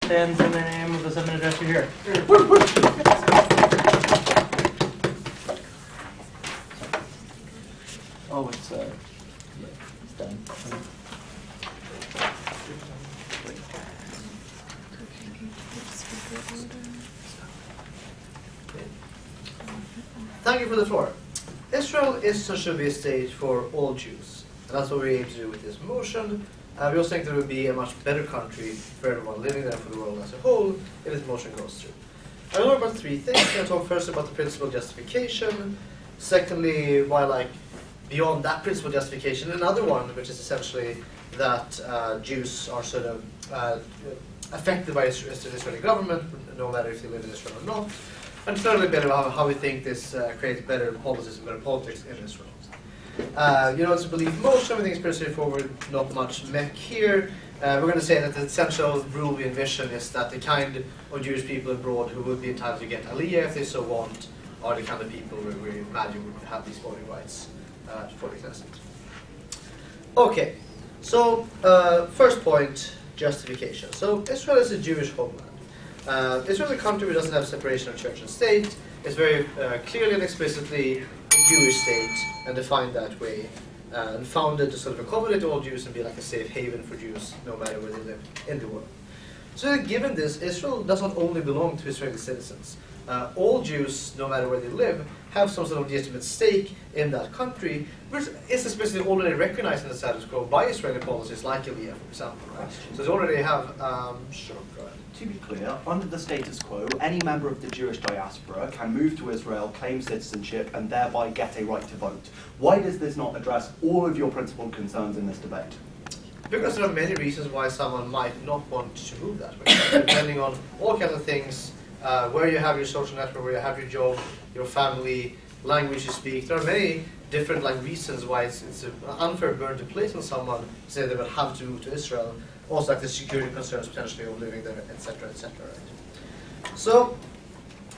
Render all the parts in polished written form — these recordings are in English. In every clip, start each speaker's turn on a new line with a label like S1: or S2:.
S1: stands in the name of the submitted gesture here. Oh, it's done.
S2: Thank you for the floor. Israel is and should be a state for all Jews, and that's what we aim to do with this motion. We also think that it would be a much better country for everyone living there, for the world as a whole, if this motion goes through. I will talk about three things. I'm going to talk first about the principal justification. Secondly, why, beyond that principal justification, another one, which is essentially that Jews are sort of affected by the Israeli government, no matter if they live in Israel or not. And thirdly, a bit about how we think this creates better policies and better politics in Israel. It's a belief motion. Everything is pretty straightforward, not much mech here. We're going to say that the essential rule we envision is that the kind of Jewish people abroad who would be entitled to get Aliyah if they so want are the kind of people we imagine would have these voting rights for the Knesset. Okay, so first point, justification. So Israel is a Jewish homeland. Israel is a country which doesn't have separation of church and state. It's very clearly and explicitly a Jewish state and defined that way, and founded to sort of accommodate all Jews and be like a safe haven for Jews no matter where they live in the world. So given this, Israel does not only belong to Israeli citizens. All Jews, no matter where they live, have some sort of legitimate stake in that country, which is especially already recognized in the status quo by Israeli policies like Aliyah, for example. Right? So they already have, sure, go ahead.
S3: To be clear, under the status quo, any member of the Jewish diaspora can move to Israel, claim citizenship, and thereby get a right to vote. Why does this not address all of your principal concerns in this debate?
S2: Because there are many reasons why someone might not want to move that way, depending on all kinds of things, where you have your social network, where you have your job, your family, language you speak. There are many different reasons why it's an unfair burden to place on someone to say they will have to move to Israel. Also, the security concerns potentially of living there, etc., etc. Right? So,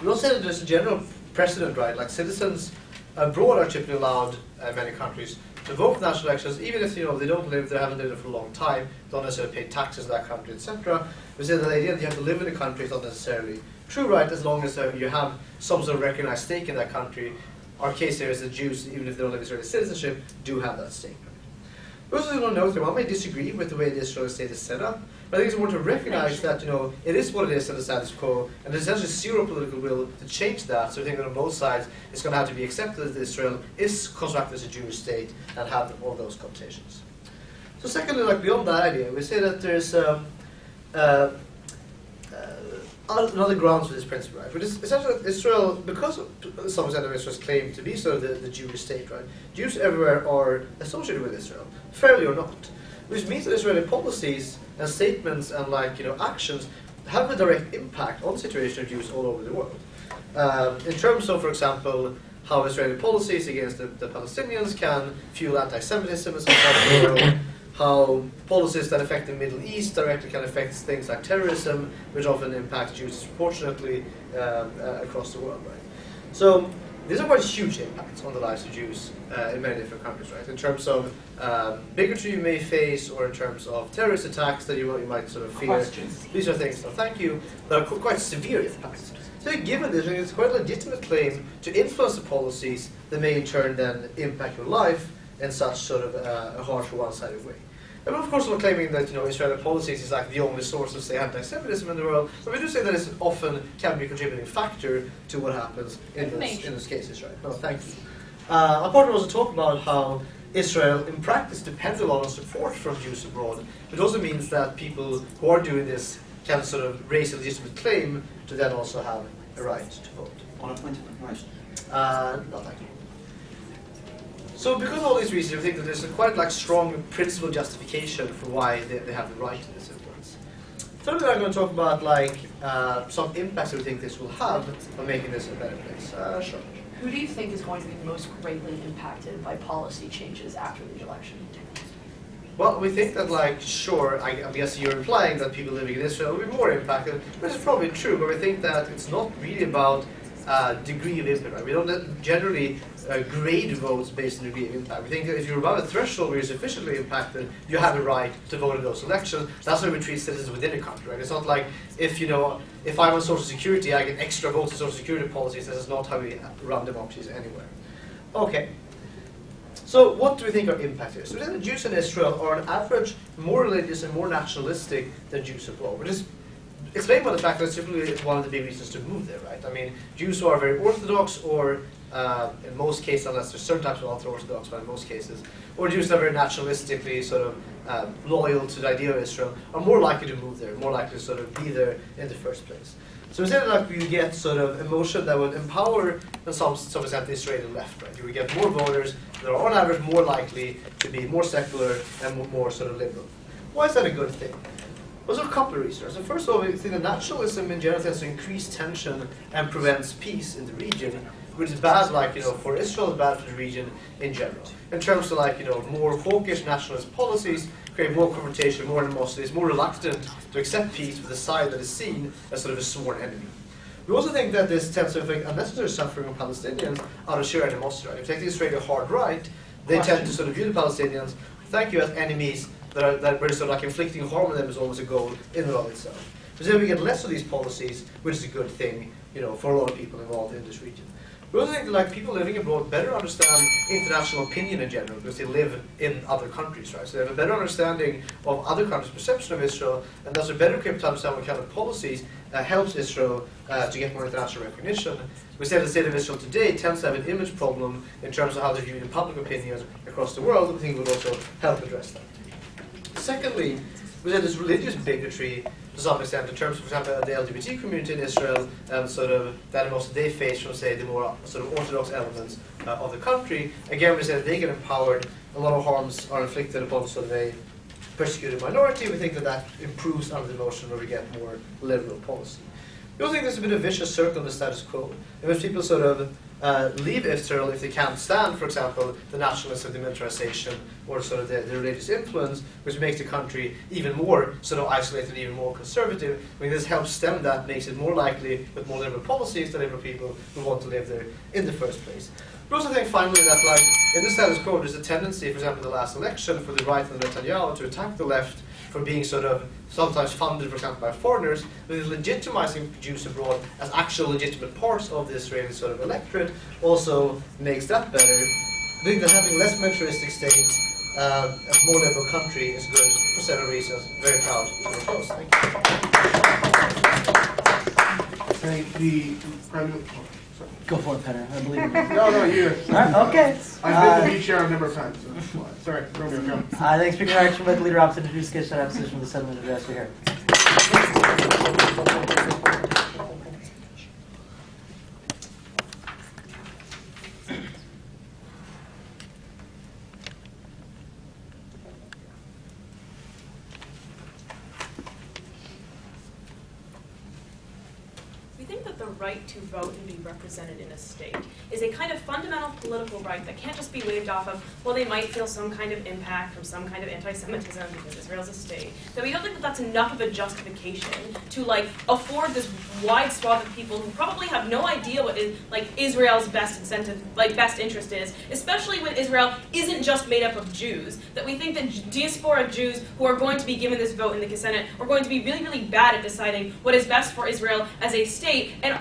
S2: we also say that there's a general precedent, right? Like citizens abroad are typically allowed in many countries to vote for national elections, even if they don't live there, haven't lived there for a long time, don't necessarily pay taxes in that country, etc. We say that the idea that you have to live in a country is not necessarily true, right? As long as you have some sort of recognized stake in that country. Our case here is that Jews, even if they don't live Israeli citizenship, do have that stake. We also want to note that one may disagree with the way the Israeli state is set up, but I think it's important to recognize that it is what it is in the status quo, and there's essentially zero political will to change that. So I think that on both sides, it's going to have to be accepted that Israel is constructed as a Jewish state and have all those connotations. So secondly, beyond that idea, we say that there's another grounds for this principle, right? Which is essentially that Israel, because of some extent of Israel's claim to be sort of the Jewish state, right? Jews everywhere are associated with Israel, fairly or not, which means that Israeli policies and statements and actions have a direct impact on the situation of Jews all over the world. In terms of, for example, how Israeli policies against the Palestinians can fuel anti-Semitism in some parts of the world, how policies that affect the Middle East directly can affect things like terrorism, which often impact Jews disproportionately across the world, right? So these are quite huge impacts on the lives of Jews in many different countries, right? In terms of bigotry you may face, or in terms of terrorist attacks that you might sort of fear.
S3: Questions.
S2: These are things, thank you, that are quite severe impacts. So given this, it's quite a legitimate claim to influence the policies that may in turn then impact your life in such sort of a harsh or one-sided way. And we're of course not claiming that Israeli policies is the only source of, say, anti-Semitism in the world, but we do say that it often can be a contributing factor to what happens in those cases, right? No, thank you. Our partner also talked about how Israel, in practice, depends a lot on support from Jews abroad. It also means that people who are doing this can sort of raise a legitimate claim to then also have a right to vote.
S3: On a point of information.
S2: No, thank you. So because of all these reasons, we think that there's a quite strong principle justification for why they have the right to this influence. Thirdly, I'm going to talk about some impacts that we think this will have on making this a better place. Sure.
S4: Who do you think is going to be most greatly impacted by policy changes after the election?
S2: Well, we think that, sure, I guess you're implying that people living in Israel will be more impacted, which is probably true, but we think that it's not really about degree of impact. Right? We don't generally grade votes based on degree of impact. We think that if you're above a threshold where you're sufficiently impacted, you have a right to vote in those elections. That's how we treat citizens within a country. Right? It's not like if I'm on Social Security, I get extra votes in Social Security policies. This is not how we run democracies anywhere. Okay. So what do we think our impact is? So we think the Jews in Israel are on average more religious and more nationalistic than Jews abroad, which is explained by the fact that it's typically one of the big reasons to move there, right? I mean, Jews who are very Orthodox, or in most cases, unless there's certain types of ultra-Orthodox, but in most cases, or Jews that are very nationalistically sort of loyal to the idea of Israel, are more likely to move there, more likely to sort of be there in the first place. So instead of like you get sort of emotion that would empower, in some extent, the Israeli left, right? You would get more voters that are on average more likely to be more secular and more sort of liberal. Why is that a good thing? Well, there's a couple of reasons. So first of all, we think that nationalism in general tends to increase tension and prevents peace in the region, which is bad, like, for Israel, bad for the region in general. In terms of like, more hawkish nationalist policies, create more confrontation, more animosity, is more reluctant to accept peace with a side that is seen as sort of a sworn enemy. We also think that this tends to inflict unnecessary suffering on Palestinians out of sheer animosity. Right? If you take the Israeli hard right, they tend to sort of view the Palestinians, thank you, as enemies that we're sort of like inflicting harm on them is almost a goal in and of itself. So then we get less of these policies, which is a good thing, for a lot of people involved in this region. We also think that like people living abroad better understand international opinion in general because they live in other countries, right? So they have a better understanding of other countries' perception of Israel, and thus are better equipped to understand what kind of policies helps Israel to get more international recognition. We say the state of Israel today tends to have an image problem in terms of how they're viewed in public opinion across the world. We think would also help address that. Secondly, we have this religious bigotry to some extent in terms of, for example, the LGBT community in Israel and sort of the animosity they face from, say, the more sort of orthodox elements of the country. Again, we say that they get empowered, a lot of harms are inflicted upon sort of a persecuted minority. We think that that improves under the motion where we get more liberal policy. We also think there's a bit of a vicious circle in the status quo. If people sort of leave Israel if they can't stand, for example, the nationalism of the militarization or sort of the religious influence, which makes the country even more sort of isolated, even more conservative. I mean, this helps stem that, makes it more likely with more liberal policies to liberal people who want to live there in the first place. We also think finally that like in the status quo there's a tendency, for example, in the last election for the right and Netanyahu to attack the left for being sort of sometimes funded, for example, by foreigners, but is legitimizing Jews abroad as actual legitimate parts of the Israeli sort of electorate also makes that better. I think that having less militaristic state, a more liberal country is good for several reasons. Very proud of our post.
S5: Thank the President.
S1: Go for it, Petter. I believe you.
S5: No, you.
S1: Okay.
S5: I've been to beach here a number of times. So. Sorry, Romeo, go.
S1: Thanks, Speaker Action with Leader Opposite introduce sketch that opposition with the settlement address here.
S4: Right to vote and be represented in a state is a kind of fundamental political right that can't just be waved off of, well, they might feel some kind of impact from some kind of anti-Semitism because Israel's a state. That we don't think that that's enough of a justification to like afford this wide swath of people who probably have no idea what is like Israel's best incentive, like best interest is, especially when Israel isn't just made up of Jews. That we think that diaspora Jews who are going to be given this vote in the Knesset are going to be really, really bad at deciding what is best for Israel as a state, and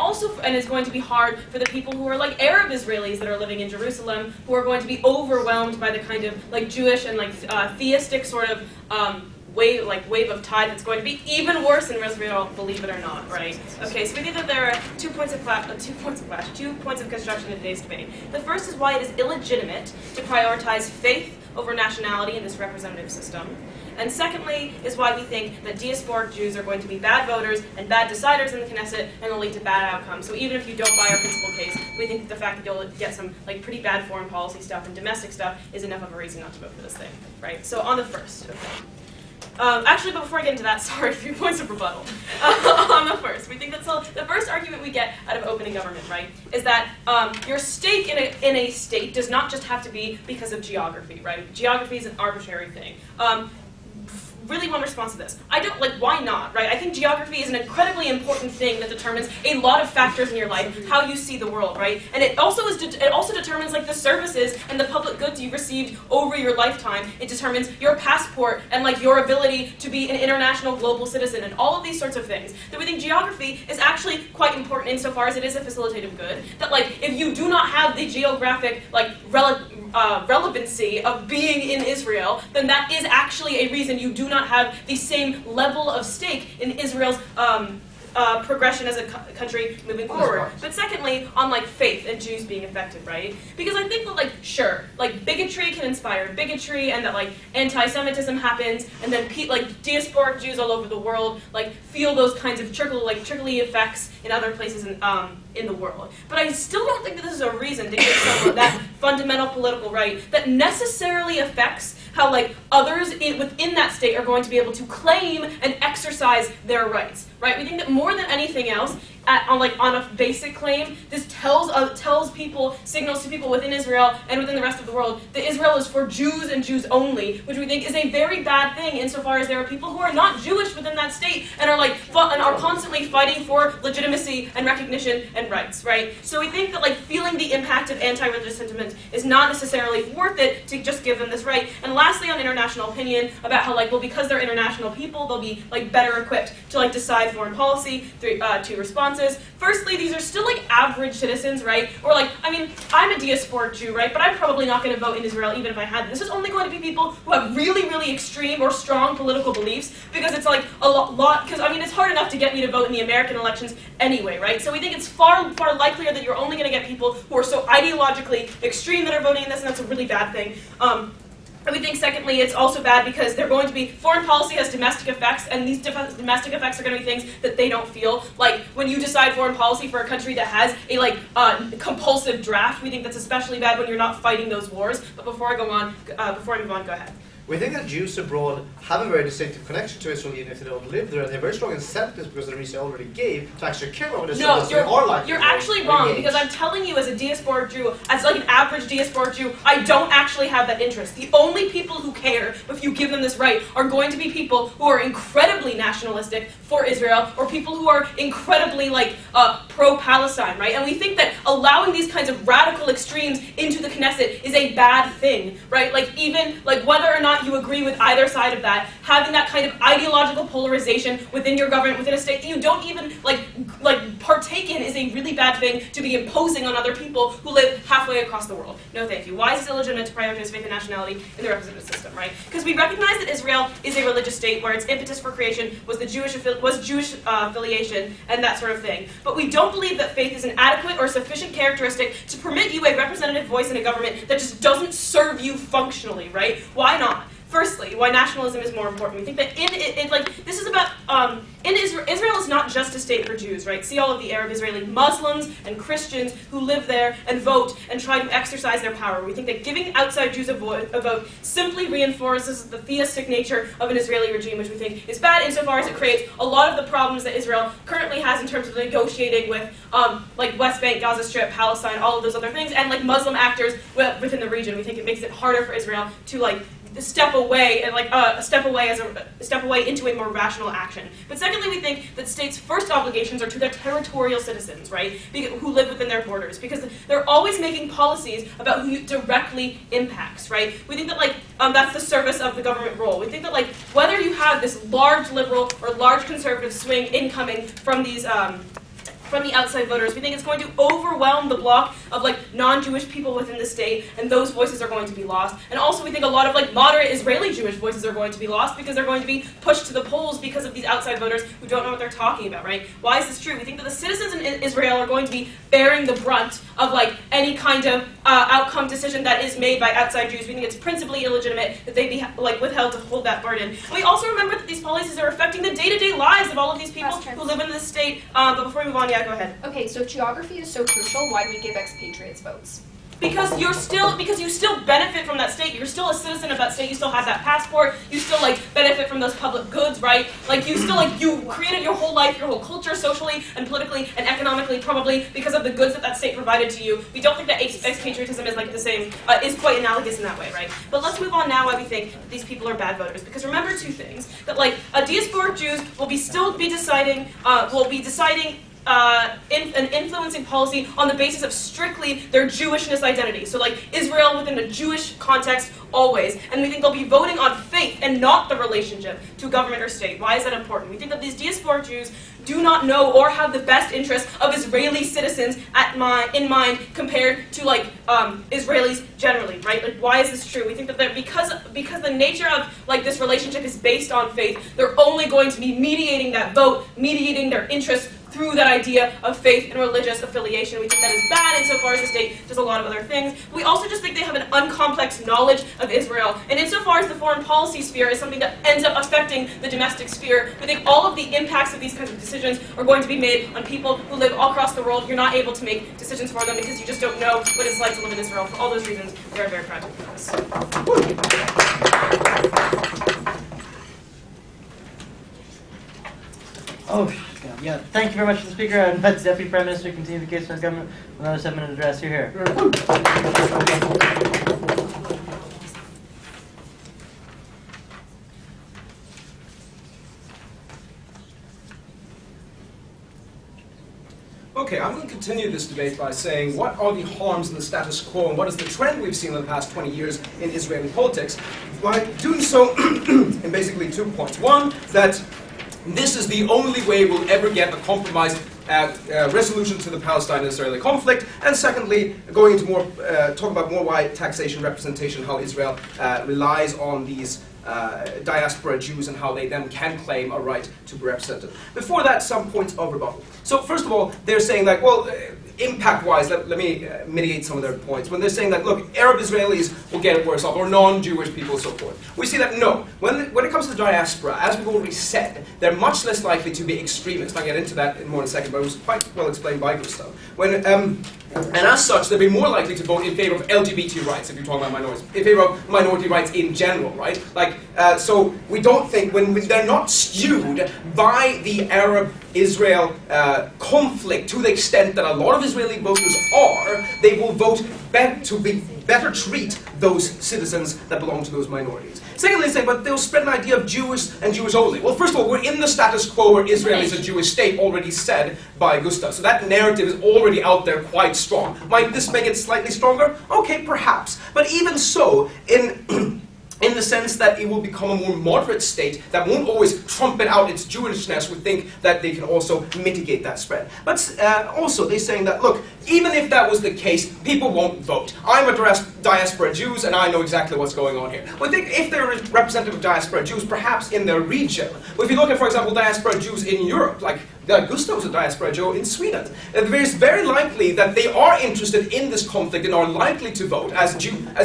S4: it's going to be hard for the people who are like Arab Israelis that are living in Jerusalem, who are going to be overwhelmed by the kind of like Jewish and like theistic sort of wave of tide that's going to be even worse in Israel, believe it or not, right? Okay, so we think that there are 2 points of construction in today's debate. The first is why it is illegitimate to prioritize faith over nationality in this representative system. And secondly is why we think that diasporic Jews are going to be bad voters and bad deciders in the Knesset and will lead to bad outcomes. So even if you don't buy our principal case, we think that the fact that you'll get some like pretty bad foreign policy stuff and domestic stuff is enough of a reason not to vote for this thing, right? So on the first, okay. Actually, but before I get into that, sorry, 3 points of rebuttal. On the first, we think that the first argument we get out of opening government, right, is that your stake in a state does not just have to be because of geography, right? Geography is an arbitrary thing. really one response to this. I don't, like, why not, right? I think geography is an incredibly important thing that determines a lot of factors in your life, how you see the world, right? And it also determines, like, the services and the public goods you've received over your lifetime. It determines your passport and, like, your ability to be an international global citizen and all of these sorts of things. That we think geography is actually quite important insofar as it is a facilitative good. That, like, if you do not have the geographic, like, relevancy of being in Israel, then that is actually a reason you do not have the same level of stake in Israel's progression as a country moving forward. But secondly, on, like, faith and Jews being affected, right? Because I think that, like, sure, like, bigotry can inspire bigotry, and that, like, anti-Semitism happens, and then like diasporic Jews all over the world, like, feel those kinds of trickly effects in other places in the world. But I still don't think that this is a reason to give someone that fundamental political right that necessarily affects how, like, others within that state are going to be able to claim and exercise their rights, right? We think that more than anything else, on a basic claim, this tells people, signals to people within Israel and within the rest of the world that Israel is for Jews and Jews only, which we think is a very bad thing insofar as there are people who are not Jewish within that state and are constantly fighting for legitimacy and recognition and rights, right? So we think that, like, feeling the impact of anti-religious sentiment is not necessarily worth it to just give them this right. And lastly, on international opinion, about how, like, well, because they're international people, they'll be, like, better equipped to, like, decide foreign policy through two responses. Firstly, these are still, like, average citizens, right? Or, like, I mean, I'm a diasporic Jew, right? But I'm probably not going to vote in Israel even if I had this. This is only going to be people who have really, really extreme or strong political beliefs, because it's, like, a lot, because, I mean, it's hard enough to get me to vote in the American elections anyway, right? So we think it's far, far likelier that you're only going to get people who are so ideologically extreme that are voting in this, and that's a really bad thing. And we think, secondly, it's also bad because they're going to be, foreign policy has domestic effects, and these domestic effects are going to be things that they don't feel. Like, when you decide foreign policy for a country that has a, like, compulsive draft, we think that's especially bad when you're not fighting those wars. But before I move on, go ahead.
S2: We think that Jews abroad have a very distinctive connection to Israel even if they don't live there, and they're very strong incentives because of the reason I already gave to actually care about what Israel is.
S4: You're actually wrong, because I'm telling you as a diasporic Jew, as, like, an average diasporic Jew, I don't actually have that interest. The only people who care, if you give them this right, are going to be people who are incredibly nationalistic for Israel, or people who are incredibly, like, pro-Palestine, right? And we think that allowing these kinds of radical extremes into the Knesset is a bad thing, right? Like, even, like, whether or not you agree with either side of that, having that kind of ideological polarization within your government, within a state that you don't even, like partake in, is a really bad thing to be imposing on other people who live halfway across the world. No thank you. Why is it illegitimate to prioritize faith and nationality in the representative system, right? Because we recognize that Israel is a religious state where its impetus for creation was Jewish affiliation and that sort of thing. But we don't believe that faith is an adequate or sufficient characteristic to permit you a representative voice in a government that just doesn't serve you functionally, right? Why not? Firstly, why nationalism is more important. We think that this is about, Israel is not just a state for Jews, right? See all of the Arab Israeli Muslims and Christians who live there and vote and try to exercise their power. We think that giving outside Jews a vote simply reinforces the theistic nature of an Israeli regime, which we think is bad insofar as it creates a lot of the problems that Israel currently has in terms of negotiating with, like, West Bank, Gaza Strip, Palestine, all of those other things, and, like, Muslim actors within the region. We think it makes it harder for Israel to, like, step away into a more rational action. But secondly, we think that states' first obligations are to their territorial citizens, right, who live within their borders, because they're always making policies about who it directly impacts, right? We think that, like, that's the service of the government role. We think that, like, whether you have this large liberal or large conservative swing incoming from these from the outside voters, we think it's going to overwhelm the block of, like, non-Jewish people within the state, and those voices are going to be lost. And also we think a lot of, like, moderate Israeli Jewish voices are going to be lost because they're going to be pushed to the polls because of these outside voters who don't know what they're talking about, right? Why is this true? We think that the citizens in Israel are going to be bearing the brunt of, like, any kind of outcome decision that is made by outside Jews. We think it's principally illegitimate that they be, like, withheld to hold that burden. And we also remember that these policies are affecting the day-to-day lives of all of these people who live in this state. But before we move on, yeah, go ahead.
S6: Okay, so if geography is so crucial, why do we give expatriates votes?
S4: because you still benefit from that state. You're still a citizen of that state. You still have that passport. You still like benefit from those public goods, right? Like you still you created your whole life, your whole culture, socially and politically and economically, probably because of the goods that state provided to you. We don't think that expatriatism is like the same, is quite analogous in that way, right? But let's move on now. Why we think that these people are bad voters? Because remember two things: that like diasporic Jews will still be deciding an influencing policy on the basis of strictly their Jewishness identity. So like Israel within a Jewish context always. And we think they'll be voting on faith and not the relationship to government or state. Why is that important? We think that these diasporic Jews do not know or have the best interests of Israeli citizens in mind compared to like Israelis generally, right? Like why is this true? We think that because the nature of like this relationship is based on faith, they're only going to be mediating that vote, mediating their interests through that idea of faith and religious affiliation. We think that is bad insofar as the state does a lot of other things. We also just think they have an uncomplex knowledge of Israel. And insofar as the foreign policy sphere is something that ends up affecting the domestic sphere, we think all of the impacts of these kinds of decisions are going to be made on people who live all across the world. You're not able to make decisions for them because you just don't know what it's like to live in Israel. For all those reasons, they are very practical for us.
S1: Oh, yeah. Thank you very much to the speaker. I invite the Deputy Prime Minister to continue the case for his government with another 7-minute address. Here.
S6: Okay, I'm going to continue this debate by saying what are the harms in the status quo and what is the trend we've seen in the past 20 years in Israeli politics, by doing so in basically 2 points. One, that this is the only way we'll ever get a compromised resolution to the Palestine-Israeli conflict, and secondly, going into more, talk about more why taxation representation, how Israel relies on these diaspora Jews and how they then can claim a right to be represented. Before that, some points of rebuttal. So first of all, they're saying that, well, impact-wise, let me mitigate some of their points. When they're saying that, look, Arab Israelis will get it worse off, or non-Jewish people and so forth. We see that, no. When it comes to the diaspora, as we've already said, they're much less likely to be extremists. I'll get into that in more in a second, but it was quite well explained by Gustav. And as such, they'll be more likely to vote in favor of LGBT rights, if you're talking about minorities, in favor of minority rights in general, right? Like, so we don't think, when they're not skewed by the Arab-Israel conflict to the extent that a lot of Israeli voters are, they will vote to better treat those citizens that belong to those minorities. Secondly, they say, but they'll spread an idea of Jewish and Jewish only. Well, first of all, we're in the status quo where Israel is a Jewish state, already said by Gustav. So that narrative is already out there quite strong. Might this make it slightly stronger? Okay, perhaps. But even so, in the sense that it will become a more moderate state that won't always trumpet out its Jewishness, we think that they can also mitigate that spread. But also, they're saying that, look, even if that was the case, people won't vote. I'm a diaspora Jews, and I know exactly what's going on here. Well, I think if they're representative of diaspora Jews, perhaps in their region. But if you look at, for example, diaspora Jews in Europe, like Gustav's a diaspora Jew in Sweden, it's very likely that they are interested in this conflict and are likely to vote, as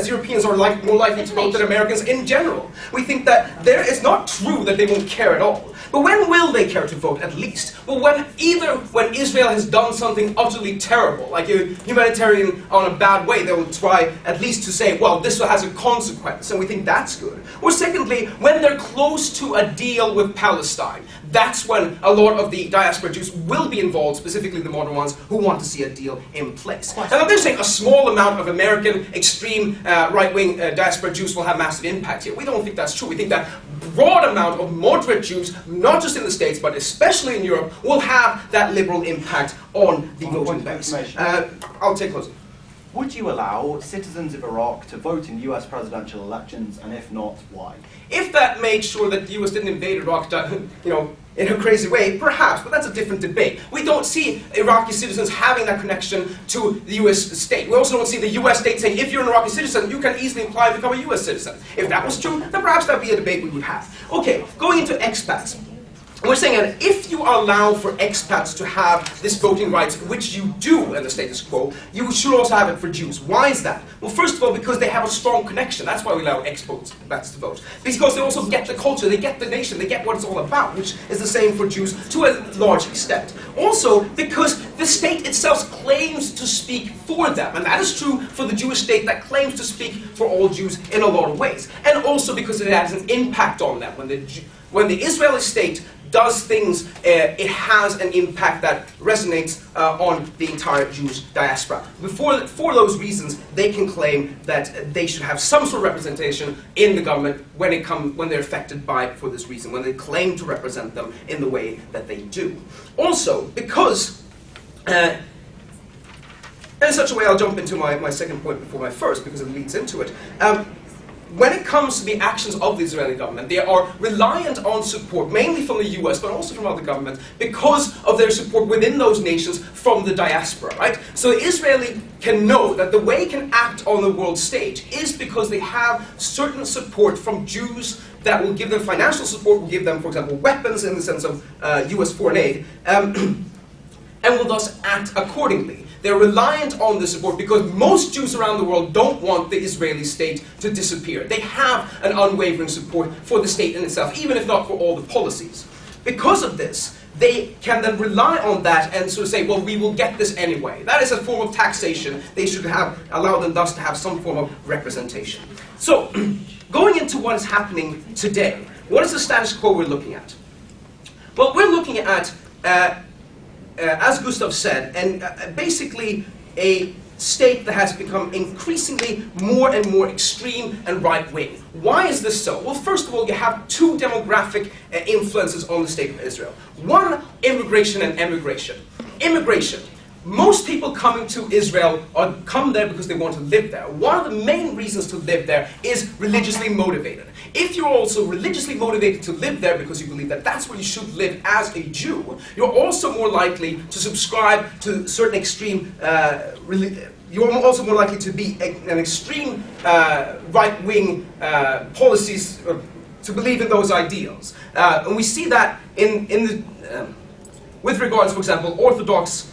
S6: Europeans are more likely to vote than Americans in general. We think that it's not true that they won't care at all. But when will they care to vote, at least? Well, when Israel has done something utterly terrible, like a humanitarian on a bad way, they will try at least to say, well, this has a consequence, and we think that's good. Or secondly, when they're close to a deal with Palestine, that's when a lot of the diaspora Jews will be involved, specifically the modern ones, who want to see a deal in place. And they're saying a small amount of American extreme right-wing diaspora Jews will have massive impact here. We don't think that's true. We think that broad amount of moderate Jews, not just in the States, but especially in Europe, will have that liberal impact on the voting base. I'll take closing.
S3: Would you allow citizens of Iraq to vote in US presidential elections, and if not, why?
S6: If that made sure that the US didn't invade Iraq, in a crazy way, perhaps, but that's a different debate. We don't see Iraqi citizens having that connection to the US state. We also don't see the US state saying, if you're an Iraqi citizen, you can easily apply and become a US citizen. If that was true, then perhaps that would be a debate we would have. Okay, going into expats. We're saying that if you allow for expats to have this voting rights, which you do in the status quo, you should also have it for Jews. Why is that? Well, first of all, because they have a strong connection. That's why we allow expats to vote. Because they also get the culture, they get the nation, they get what it's all about, which is the same for Jews to a large extent. Also, because the state itself claims to speak for them, and that is true for the Jewish state that claims to speak for all Jews in a lot of ways. And also because it has an impact on them. When the Israeli state does things, it has an impact that resonates on the entire Jewish diaspora. For those reasons, they can claim that they should have some sort of representation in the government when they're affected by it for this reason, when they claim to represent them in the way that they do. Also, because, in such a way, I'll jump into my second point before my first, because it leads into it. When it comes to the actions of the Israeli government, they are reliant on support, mainly from the US, but also from other governments, because of their support within those nations from the diaspora, right? So the Israeli can know that the way it can act on the world stage is because they have certain support from Jews that will give them financial support, will give them, for example, weapons in the sense of US foreign aid, and will thus act accordingly. They're reliant on the support because most Jews around the world don't want the Israeli state to disappear. They have an unwavering support for the state in itself, even if not for all the policies. Because of this, they can then rely on that and sort of say, well, we will get this anyway. That is a form of taxation. They should allow them thus to have some form of representation. So, going into what is happening today, what is the status quo we're looking at? Well, we're looking at as Gustav said, and basically a state that has become increasingly more and more extreme and right-wing. Why is this so? Well, first of all, you have two demographic influences on the state of Israel. One, immigration and emigration. Immigration. Most people coming to Israel come there because they want to live there. One of the main reasons to live there is religiously motivated. If you're also religiously motivated to live there because you believe that that's where you should live as a Jew, you're also more likely to subscribe to certain extreme you're also more likely to be an extreme right-wing policies, to believe in those ideals. And we see that with regards, for example, Orthodox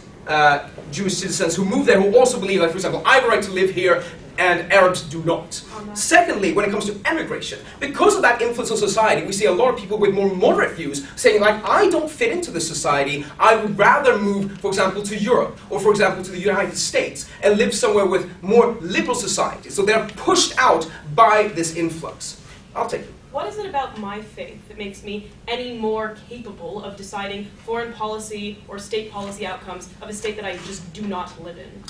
S6: Jewish citizens who move there who also believe that, for example, I have a right to live here and Arabs do not. Secondly, when it comes to emigration, because of that influence on society, we see a lot of people with more moderate views saying, like, I don't fit into this society, I would rather move, for example, to Europe, or for example, to the United States, and live somewhere with more liberal society. So they're pushed out by this influx. I'll take it.
S4: What is it about my faith that makes me any more capable of deciding foreign policy or state policy outcomes of a state that I just do not live in?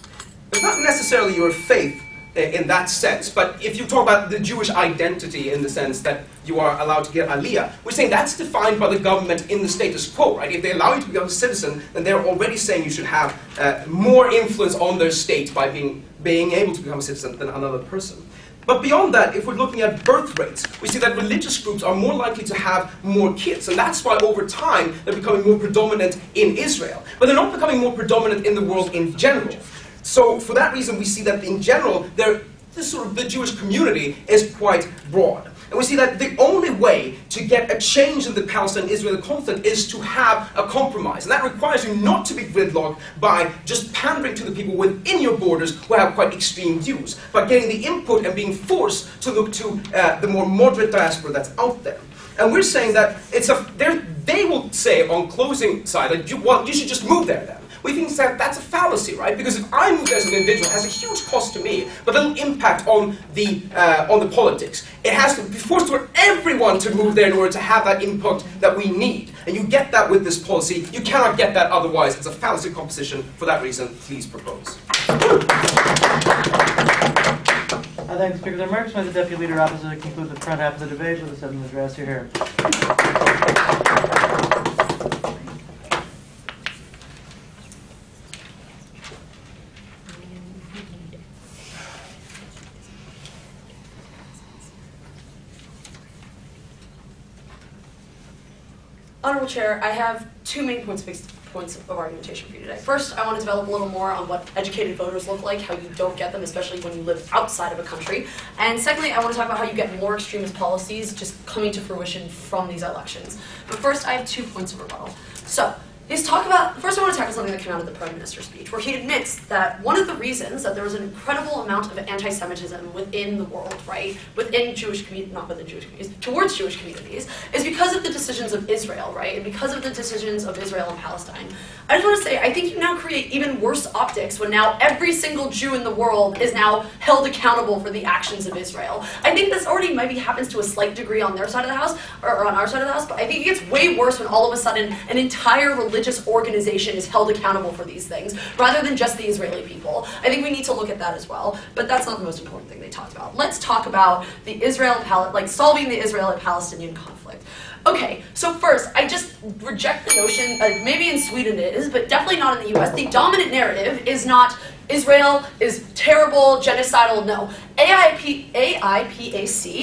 S6: It's not necessarily your faith in that sense, but if you talk about the Jewish identity in the sense that you are allowed to get aliyah, we're saying that's defined by the government in the status quo, right? If they allow you to become a citizen, then they're already saying you should have more influence on their state by being able to become a citizen than another person. But beyond that, if we're looking at birth rates, we see that religious groups are more likely to have more kids. And that's why over time they're becoming more predominant in Israel. But they're not becoming more predominant in the world in general. So for that reason, we see that in general, the Jewish community is quite broad. And we see that the only way to get a change in the Palestine-Israeli conflict is to have a compromise. And that requires you not to be gridlocked by just pandering to the people within your borders who have quite extreme views, but getting the input and being forced to look to the more moderate diaspora that's out there. And we're saying that they will say on closing side that you should just move there then. We think that that's a fallacy, right? Because if I move as an individual, it has a huge cost to me, but little impact on the politics. It has to be forced for everyone to move there in order to have that input that we need. And you get that with this policy. You cannot get that otherwise. It's a fallacy composition. For that reason, please propose.
S1: I thank the speaker for their remarks. May the deputy leader opposite conclude the front half of the debate with the 7th address. You're here.
S7: Honorable Chair, I have two main points of argumentation for you today. First, I want to develop a little more on what educated voters look like, how you don't get them, especially when you live outside of a country. And secondly, I want to talk about how you get more extremist policies just coming to fruition from these elections. But first, I have 2 points of rebuttal. So, first I want to tackle something that came out of the Prime Minister's speech, where he admits that one of the reasons that there was an incredible amount of anti-Semitism within the world, right, within Jewish communities, not within Jewish communities, towards Jewish communities, is because of the decisions of Israel, right, and because of the decisions of Israel and Palestine. I just want to say, I think you now create even worse optics when now every single Jew in the world is now held accountable for the actions of Israel. I think this already maybe happens to a slight degree on their side of the house, or on our side of the house, but I think it gets way worse when all of a sudden an entire religious organization is held accountable for these things, rather than just the Israeli people. I think we need to look at that as well, but that's not the most important thing they talked about. Let's talk about the solving the Israeli-Palestinian conflict. Okay, so first, I just reject the notion, maybe in Sweden it is, but definitely not in the US. The dominant narrative is not Israel is terrible, genocidal, no. AIPAC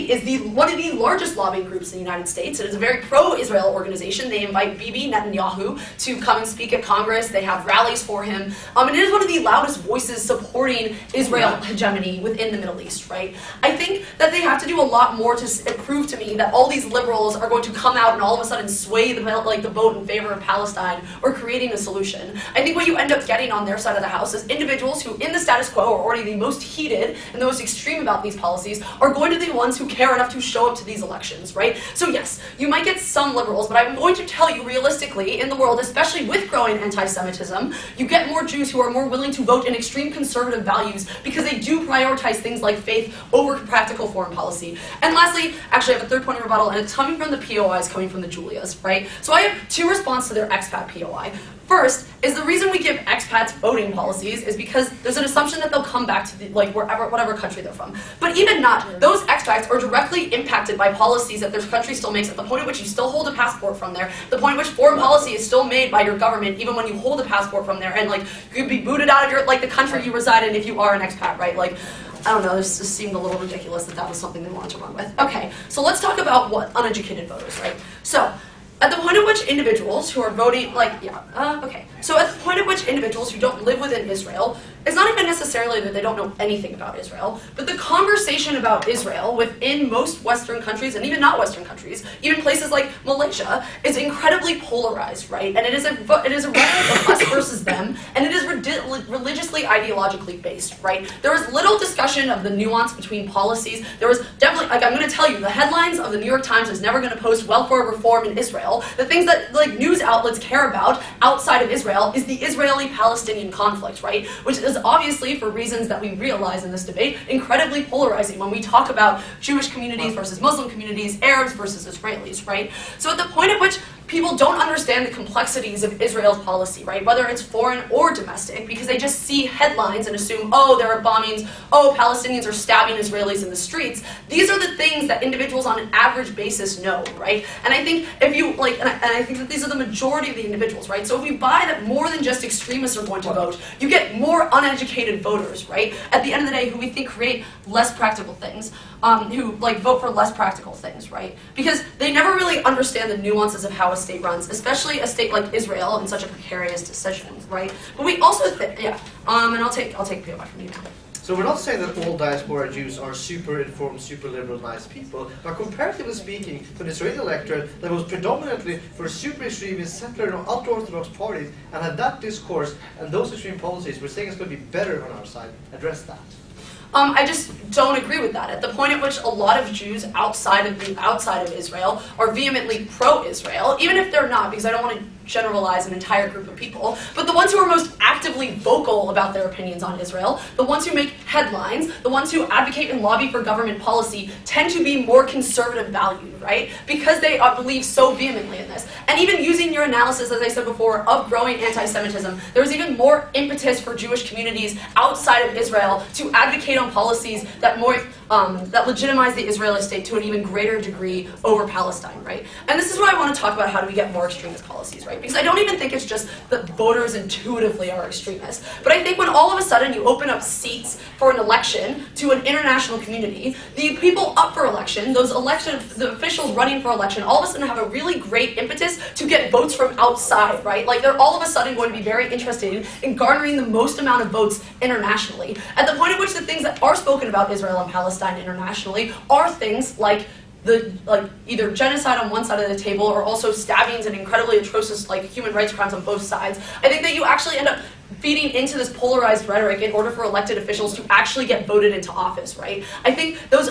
S7: is one of the largest lobbying groups in the United States. It is a very pro-Israel organization. They invite Bibi Netanyahu to come and speak at Congress. They have rallies for him. And it is one of the loudest voices supporting Israel hegemony within the Middle East, right? I think that they have to do a lot more to prove to me that all these liberals are going to come out and all of a sudden sway the vote in favor of Palestine or creating a solution. I think what you end up getting on their side of the house is individuals who in the status quo are already the most heated and the most extreme about these policies are going to be the ones who care enough to show up to these elections, right? So yes, you might get some liberals, but I'm going to tell you realistically, in the world, especially with growing anti-Semitism, you get more Jews who are more willing to vote in extreme conservative values because they do prioritize things like faith over practical foreign policy. And lastly, actually I have a third point of rebuttal, and it's coming from the POIs, coming from the Julias, right? So I have two responses to their expat POI. First, is the reason we give expats voting policies is because there's an assumption that they'll come back to whatever country they're from. But even not, those expats are directly impacted by policies that their country still makes at the point at which you still hold a passport from there, the point at which foreign policy is still made by your government even when you hold a passport from there, and you could be booted out of your the country you reside in if you are an expat, right? I don't know, this just seemed a little ridiculous that was something they wanted to run with. Okay, so let's talk about what uneducated voters, right? So, at the point at which individuals who are voting, So at the point at which individuals who don't live within Israel, it's not even necessarily that they don't know anything about Israel, but the conversation about Israel within most Western countries, and even not Western countries, even places like Malaysia, is incredibly polarized, right? And it is a rhetoric of us versus them, and it is religiously, ideologically based, right? There is little discussion of the nuance between policies. There was definitely, I'm going to tell you, the headlines of the New York Times is never going to post welfare reform in Israel. The things that news outlets care about outside of Israel is the Israeli-Palestinian conflict, right? Which is obviously, for reasons that we realize in this debate, incredibly polarizing when we talk about Jewish communities versus Muslim communities, Arabs versus Israelis, right? So at the point at which people don't understand the complexities of Israel's policy, right? Whether it's foreign or domestic, because they just see headlines and assume, oh, there are bombings, oh, Palestinians are stabbing Israelis in the streets. These are the things that individuals on an average basis know, right? And I think if you, and I think that these are the majority of the individuals, right? So if we buy that more than just extremists are going to vote, you get more uneducated voters, right? At the end of the day, who we think create less practical things, who vote for less practical things, right? Because they never really understand the nuances of how a state runs, especially a state like Israel in such a precarious decision, right? But we also think, and I'll take POI from you now.
S2: So we're not saying that all diaspora Jews are super informed, super liberal, nice people, but comparatively speaking, to the Israeli electorate that was predominantly for super extremist, settler, and ultra-Orthodox parties, and had that discourse and those extreme policies, we're saying it's going to be better on our side. Address that.
S7: I just don't agree with that. At the point at which a lot of Jews outside of Israel are vehemently pro-Israel, even if they're not, because I don't want to generalize an entire group of people, but the ones who are most actively vocal about their opinions on Israel, the ones who make headlines, the ones who advocate and lobby for government policy, tend to be more conservative valued, right? Because they believe so vehemently in this. And even using your analysis, as I said before, of growing anti-Semitism, there's even more impetus for Jewish communities outside of Israel to advocate on policies that that legitimize the Israeli state to an even greater degree over Palestine, right? And this is why I want to talk about how do we get more extremist policies, right? Because I don't even think it's just that voters intuitively are extremists. But I think when all of a sudden you open up seats for an election to an international community, the people up for election, the officials running for election, all of a sudden have a really great impetus to get votes from outside, right? They're all of a sudden going to be very interested in garnering the most amount of votes internationally. At the point at which the things that are spoken about Israel and Palestine internationally are things like either genocide on one side of the table or also stabbings and incredibly atrocious human rights crimes on both sides, I think that you actually end up feeding into this polarized rhetoric in order for elected officials to actually get voted into office, right? I think those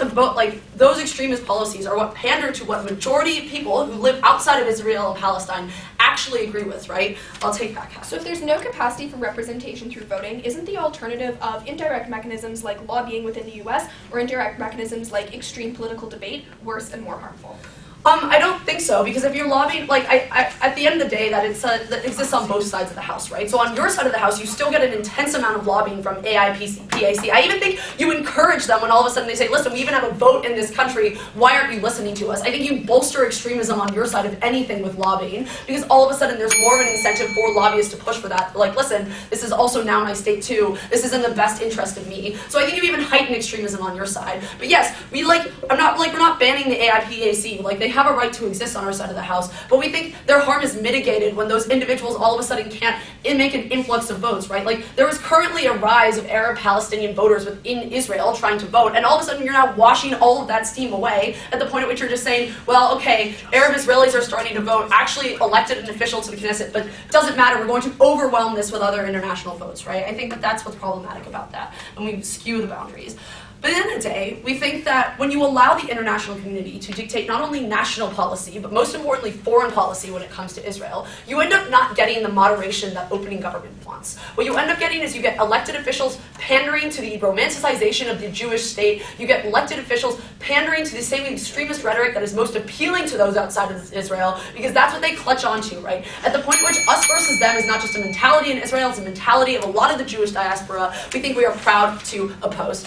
S7: extremist policies are what pander to what majority of people who live outside of Israel and Palestine actually agree with, right? I'll take that, Cass.
S8: So if there's no capacity for representation through voting, isn't the alternative of indirect mechanisms like lobbying within the US or indirect mechanisms like extreme political debate worse and more harmful?
S7: I don't think so, because if you're lobbying, at the end of the day, that exists on both sides of the house, right? So on your side of the house, you still get an intense amount of lobbying from AIPAC. I even think you encourage them when all of a sudden they say, listen, we even have a vote in this country, why aren't you listening to us? I think you bolster extremism on your side of anything with lobbying, because all of a sudden there's more of an incentive for lobbyists to push for that. Listen, this is also now my state too, this is in the best interest of me. So I think you even heighten extremism on your side. But yes, we're not banning the AIPAC, they have a right to exist on our side of the house, but we think their harm is mitigated when those individuals all of a sudden can't make an influx of votes, right? There is currently a rise of Arab Palestinian voters within Israel trying to vote, and all of a sudden you're now washing all of that steam away at the point at which you're just saying, well, okay, Arab Israelis are starting to vote, actually elected an official to the Knesset, but doesn't matter, we're going to overwhelm this with other international votes, right? I think that that's what's problematic about that, and we skew the boundaries. But at the end of the day, we think that when you allow the international community to dictate not only national policy, but most importantly foreign policy when it comes to Israel, you end up not getting the moderation that opening government wants. What you end up getting is you get elected officials pandering to the romanticization of the Jewish state, you get elected officials pandering to the same extremist rhetoric that is most appealing to those outside of Israel, because that's what they clutch onto, right? At the point at which us versus them is not just a mentality in Israel, it's a mentality of a lot of the Jewish diaspora, we think we are proud to oppose.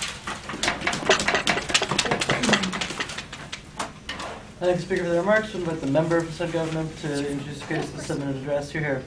S1: I thank the Speaker for the remarks. We'll invite the member for Sub Government to introduce the case to the 7-minute address. You're here.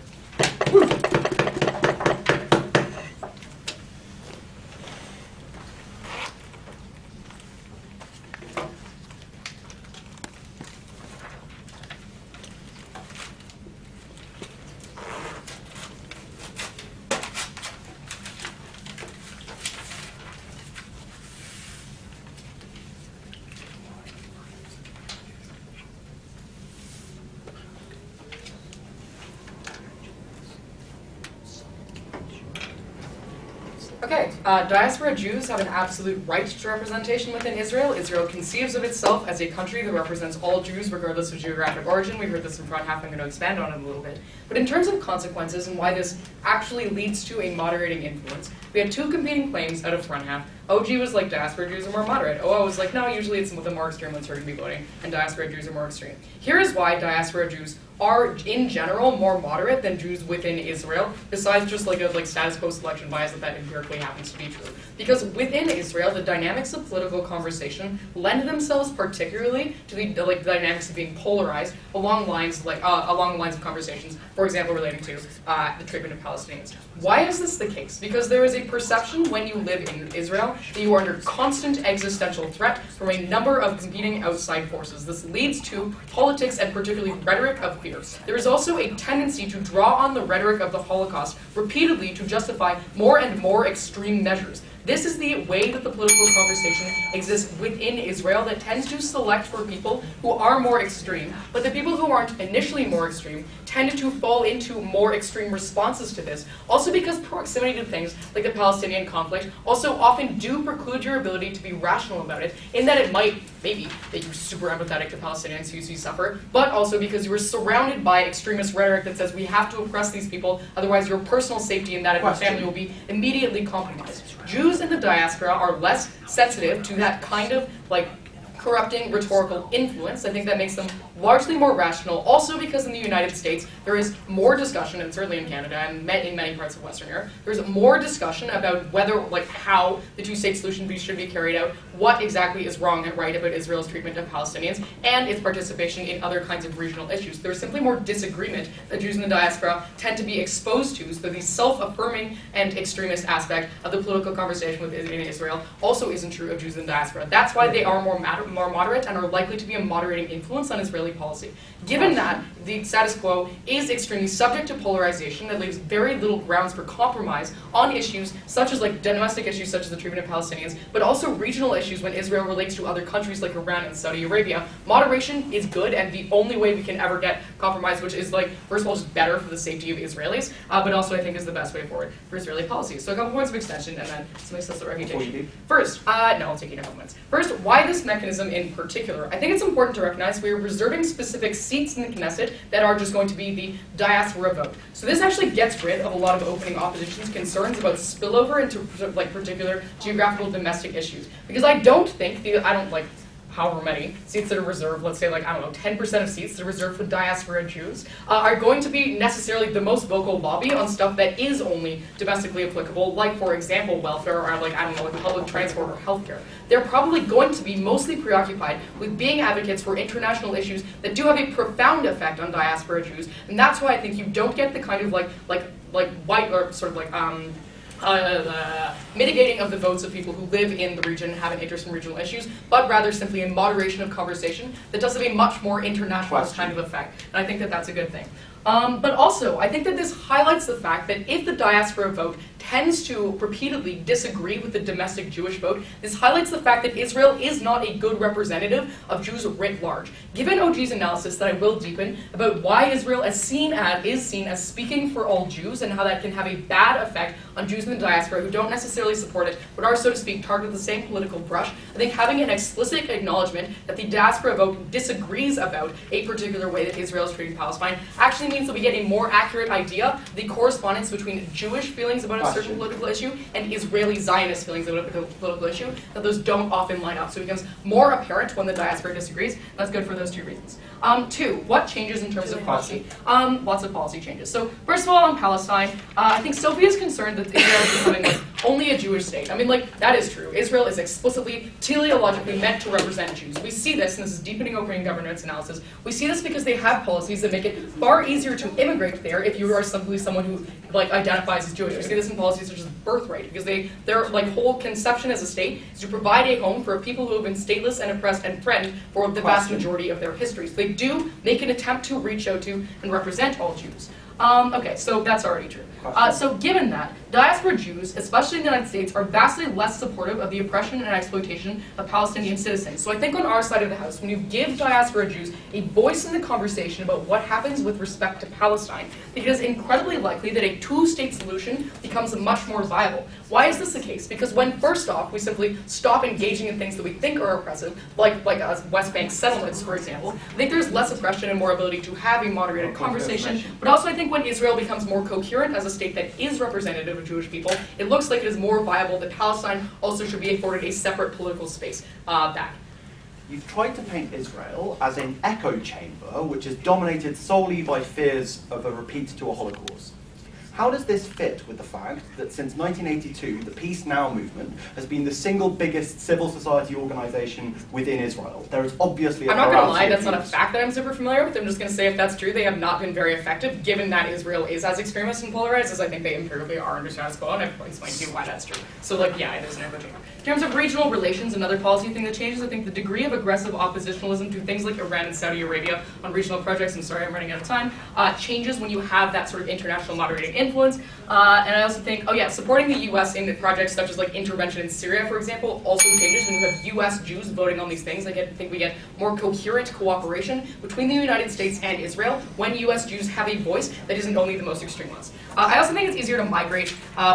S9: Okay, diaspora Jews have an absolute right to representation within Israel. Israel conceives of itself as a country that represents all Jews regardless of geographic origin. We heard this in front half, I'm going to expand on it a little bit. But in terms of consequences and why this actually leads to a moderating influence, we had two competing claims out of front half. OG was like diaspora Jews are more moderate. OO was like, no, usually it's the more extreme ones who are going to be voting, and diaspora Jews are more extreme. Here is why diaspora Jews are, in general, more moderate than Jews within Israel, besides just a status quo selection bias that empirically happens to be true. Because within Israel, the dynamics of political conversation lend themselves particularly to the dynamics of being polarized along the lines of conversations, for example, relating to the treatment of Palestinians. Why is this the case? Because there is a perception when you live in Israel that you are under constant existential threat from a number of competing outside forces. This leads to politics and particularly rhetoric of fear. There is also a tendency to draw on the rhetoric of the Holocaust repeatedly to justify more and more extreme measures. This is the way that the political conversation exists within Israel that tends to select for people who are more extreme, but the people who aren't initially more extreme tended to fall into more extreme responses to this. Also because proximity to things like the Palestinian conflict also often do preclude your ability to be rational about it, in that it might, maybe, make you super empathetic to Palestinians who suffer, but also because you are surrounded by extremist rhetoric that says we have to oppress these people, otherwise your personal safety and that of your family will be immediately compromised. Jews in the diaspora are less sensitive to that kind of corrupting rhetorical influence. I think that makes them largely more rational. Also because in the United States there is more discussion, and certainly in Canada and in many parts of Western Europe, there's more discussion about whether, how the two-state solution should be carried out, what exactly is wrong and right about Israel's treatment of Palestinians, and its participation in other kinds of regional issues. There's simply more disagreement that Jews in the diaspora tend to be exposed to, so the self-affirming and extremist aspect of the political conversation in Israel also isn't true of Jews in the diaspora. That's why they are more moderate and are likely to be a moderating influence on Israeli policy. Given that the status quo is extremely subject to polarization that leaves very little grounds for compromise on issues such as like domestic issues such as the treatment of Palestinians, but also regional issues when Israel relates to other countries like Iran and Saudi Arabia, moderation is good and the only way we can ever get compromise, which is like, first of all, just better for the safety of Israelis, but also I think is the best way forward for Israeli policy. So a couple points of extension and then some explicit refutation. First, no, I'll take you in a couple minutes. First, why this mechanism in particular? I think it's important to recognize we are reserving specific seats in the Knesset that are just going to be the diaspora vote. So this actually gets rid of a lot of opening opposition's concerns about spillover into like particular geographical domestic issues. Because I don't think, however many seats that are reserved, let's say 10% of seats that are reserved for diaspora Jews, are going to be necessarily the most vocal lobby on stuff that is only domestically applicable, like for example welfare or public transport or healthcare. They're probably going to be mostly preoccupied with being advocates for international issues that do have a profound effect on diaspora Jews, and that's why I think you don't get the kind of white or sort of mitigating of the votes of people who live in the region and have an interest in regional issues, but rather simply in moderation of conversation that does have a much more international kind of effect. And I think that that's a good thing. But also, I think that this highlights the fact that if the diaspora vote tends to repeatedly disagree with the domestic Jewish vote, this highlights the fact that Israel is not a good representative of Jews writ large. Given OG's analysis that I will deepen about why Israel is seen as speaking for all Jews and how that can have a bad effect on Jews in the diaspora who don't necessarily support it, but are, so to speak, targeted with the same political brush, I think having an explicit acknowledgement that the diaspora vote disagrees about a particular way that Israel is treating Palestine actually means that we get a more accurate idea of the correspondence between Jewish feelings about a certain political issue and Israeli Zionist feelings about a political issue, that those don't often line up. So it becomes more apparent when the diaspora disagrees. That's good for those two reasons. Two, what changes in terms of policy? Lots of policy changes. So first of all, on Palestine, I think Sophie is concerned that Israel is becoming only a Jewish state. I mean, that is true. Israel is explicitly, teleologically meant to represent Jews. We see this, and this is deepening opening governance analysis, we see this because they have policies that make it far easier to immigrate there if you are simply someone who identifies as Jewish. We see this in policies such as birthright, because their whole conception as a state is to provide a home for people who have been stateless and oppressed and threatened for the vast majority of their histories. They do make an attempt to reach out to and represent all Jews. Okay, so that's already true. So given that, diaspora Jews, especially in the United States, are vastly less supportive of the oppression and exploitation of Palestinian citizens. So I think on our side of the house, when you give diaspora Jews a voice in the conversation about what happens with respect to Palestine, it is incredibly likely that a two-state solution becomes much more viable. Why is this the case? Because when, first off, we simply stop engaging in things that we think are oppressive, like West Bank settlements, for example, I think there's less oppression and more ability to have a moderated conversation. But also I think when Israel becomes more coherent as a state that is representative of Jewish people, it looks like it is more viable that Palestine also should be afforded a separate political space back.
S3: You've tried to paint Israel as an echo chamber, which is dominated solely by fears of a repeat to a Holocaust. How does this fit with the fact that since 1982, the Peace Now movement has been the single biggest civil society organization within Israel? There is obviously a
S9: I'm not going to lie, that's not a fact that I'm super familiar with. I'm just going to say if that's true, they have not been very effective, given that Israel is as extremist and polarized as I think they empirically are under status quo, and I've explained to you why that's true. So, yeah, it is an echo chamber. In terms of regional relations, another policy thing that changes, I think the degree of aggressive oppositionalism to things like Iran and Saudi Arabia on regional projects, I'm sorry I'm running out of time, changes when you have that sort of international moderating influence. And I also think, supporting the U.S. in projects such as intervention in Syria, for example, also changes when you have U.S. Jews voting on these things. I think we get more coherent cooperation between the United States and Israel when U.S. Jews have a voice that isn't only the most extreme ones. I also think it's easier to migrate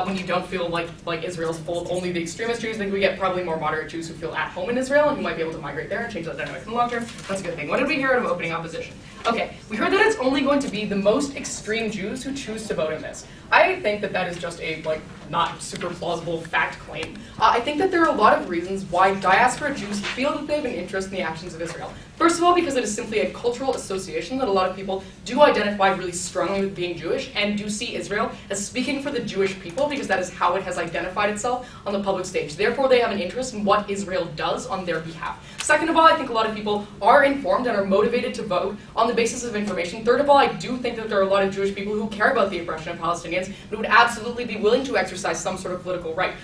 S9: when you don't feel like Israel's full of only the extremist Jews. I think we get probably more moderate Jews who feel at home in Israel and who might be able to migrate there and change that dynamic in the long term. That's a good thing. What did we hear out of opening opposition? Okay, we heard that it's only going to be the most extreme Jews who choose to vote in this. I think that is just a not super plausible fact claim. I think that there are a lot of reasons why diaspora Jews feel that they have an interest in the actions of Israel. First of all, because it is simply a cultural association that a lot of people do identify really strongly with being Jewish and do see Israel as speaking for the Jewish people because that is how it has identified itself on the public stage. Therefore, they have an interest in what Israel does on their behalf. Second of all, I think a lot of people are informed and are motivated to vote on the basis of information. Third of all, I do think that there are a lot of Jewish people who care about the oppression of Palestinians and who would absolutely be willing to exercise some sort of political right.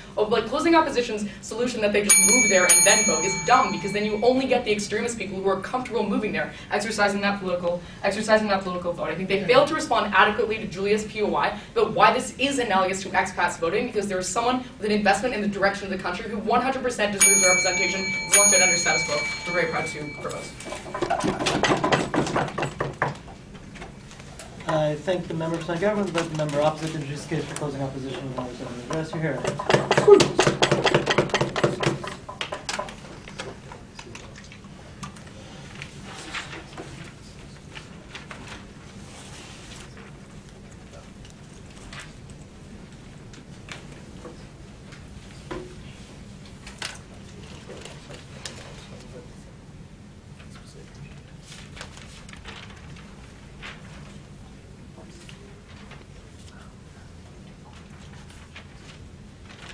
S9: Closing opposition's solution that they just move there and then vote is dumb because then you only get the extremist people who are comfortable moving there, exercising that political vote. I think they failed to respond adequately to Julia's POI about why this is analogous to expats voting, because there is someone with an investment in the direction of the country who 100% deserves representation alongside under status quo. We're very proud to propose.
S1: I thank the member for government, but the member opposite to introduce the case for closing opposition to the member seven address. You're here.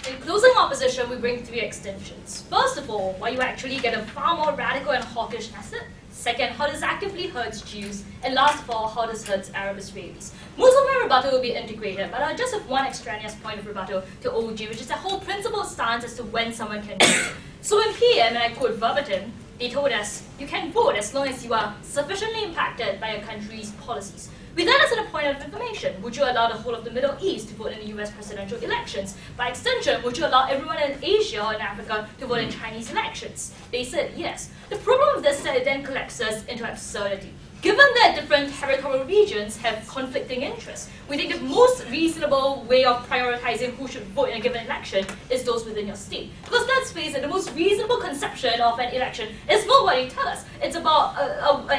S10: In closing opposition, we bring three extensions. First of all, why you actually get a far more radical and hawkish Knesset. Second, how this actively hurts Jews. And last of all, how this hurts Arab Israelis. Most of my rebuttal will be integrated, but I just have one extraneous point of rebuttal to OG, which is the whole principle stance as to when someone can vote. So in PM, and I quote verbatim, they told us, you can vote as long as you are sufficiently impacted by a country's policies. We then asked a point of information. Would you allow the whole of the Middle East to vote in the US presidential elections? By extension, would you allow everyone in Asia and Africa to vote in Chinese elections? They said yes. The problem with this is that it then collapses into absurdity. Given that different territorial regions have conflicting interests, we think the most reasonable way of prioritizing who should vote in a given election is those within your state. Because let's face it, the most reasonable conception of an election is not what they tell us. It's about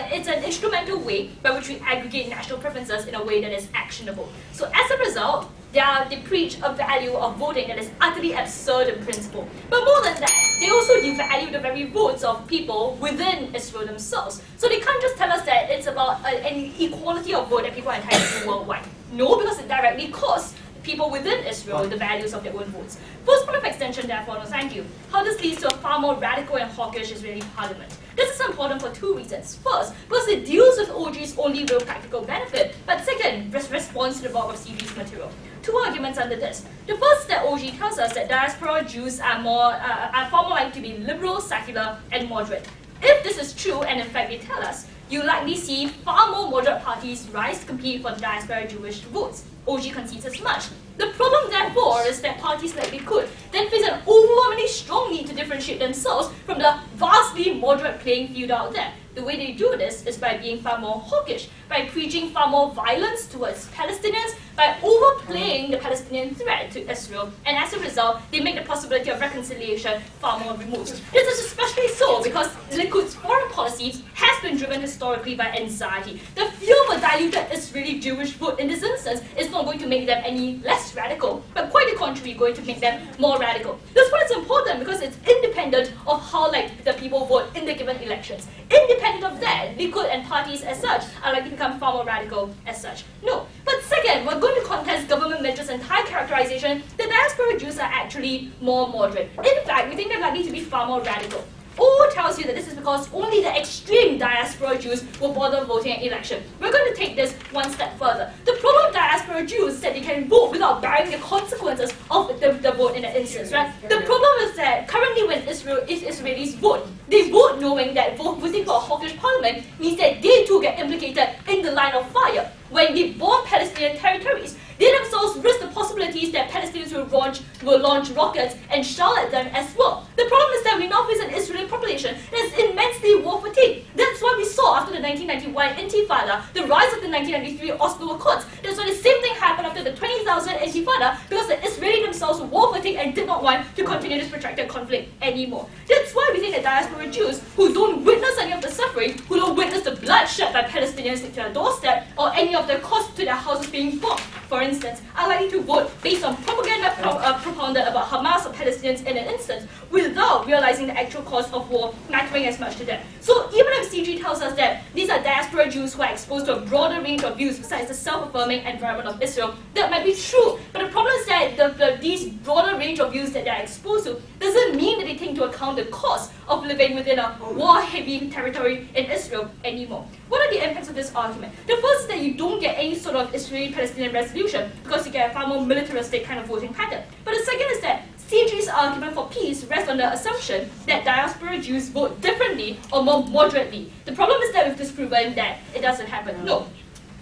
S10: it's an instrumental way by which we aggregate national preferences in a way that is actionable. So as a result, they preach a value of voting that is utterly absurd in principle. But more than that, they also devalue the very votes of people within Israel themselves. So they can't just tell us that it's about an equality of vote that people are entitled to worldwide. No, because it directly costs people within Israel the values of their own votes. First point of extension, therefore, no thank you. How this leads to a far more radical and hawkish Israeli parliament. This is important for two reasons. First, because it deals with OG's only real practical benefit, but second, responds to the bulk of CG's material. Two arguments under this. The first is that OG tells us that diaspora Jews are far more likely to be liberal, secular, and moderate. If this is true, and in fact they tell us, you likely see far more moderate parties rise to compete for diaspora Jewish votes. OG concedes as much. The problem, therefore, is that parties like they could then face an overwhelmingly strong need to differentiate themselves from the vastly moderate playing field out there. The way they do this is by being far more hawkish, by preaching far more violence towards Palestinians, by overplaying the Palestinian threat to Israel, and as a result, they make the possibility of reconciliation far more removed. This is especially so because Likud foreign policy has been driven historically by anxiety. The fear of a diluted Israeli Jewish vote in this instance is not going to make them any less radical, but quite the contrary, going to make them more radical. This point is important because it's independent of how the people vote in the given elections. Independent of that, Likud and parties as such are likely to become far more radical as such. No. But second, we're going to contest government measures' entire characterization that diaspora Jews are actually more moderate. In fact, we think they're likely to be far more radical. All tells you that this is because only the extreme diaspora Jews will bother voting in election. We're going to take this one step further. The problem with diaspora Jews is that they can vote without bearing the consequences of the vote in that instance, right? The problem is that currently when Israelis vote, they vote knowing that voting for a hawkish parliament means that they too get implicated in the line of fire. When they bomb Palestinian territories, they themselves risk the possibilities that Palestinians will launch rockets and shell at them as well. The problem is that we now face an Israeli population that is immensely war fatigued. That's what we saw after the 1991 Intifada, the rise of the 1993 Oslo Accords. That's why the same thing happened after the 20,000 Intifada, because the Israelis themselves were war fatigued and did not want to continue this protracted conflict anymore. That's why we think that diaspora Jews who don't witness any of the suffering, who don't witness the bloodshed by Palestinians at their doorstep, or any of the cost to their houses being bombed, for instance, are likely to vote based on propaganda propounded about Hamas or Palestinians in an instance, without realizing the actual cost of war mattering as much to them. So even if CG tells us that these are diaspora Jews who are exposed to a broader range of views besides the self-affirming environment of Israel, that might be true. But the problem is that these broader range of views that they are exposed to doesn't mean that they take into account the cost of living within a war-heavy territory in Israel anymore. What are the impacts of this argument? The first is that you don't get any sort of Israeli-Palestinian resolution because you get a far more militaristic kind of voting pattern. But the second is that CG's argument for peace rests on the assumption that diaspora Jews vote differently or more moderately. The problem is that we've disproven that it doesn't happen. No.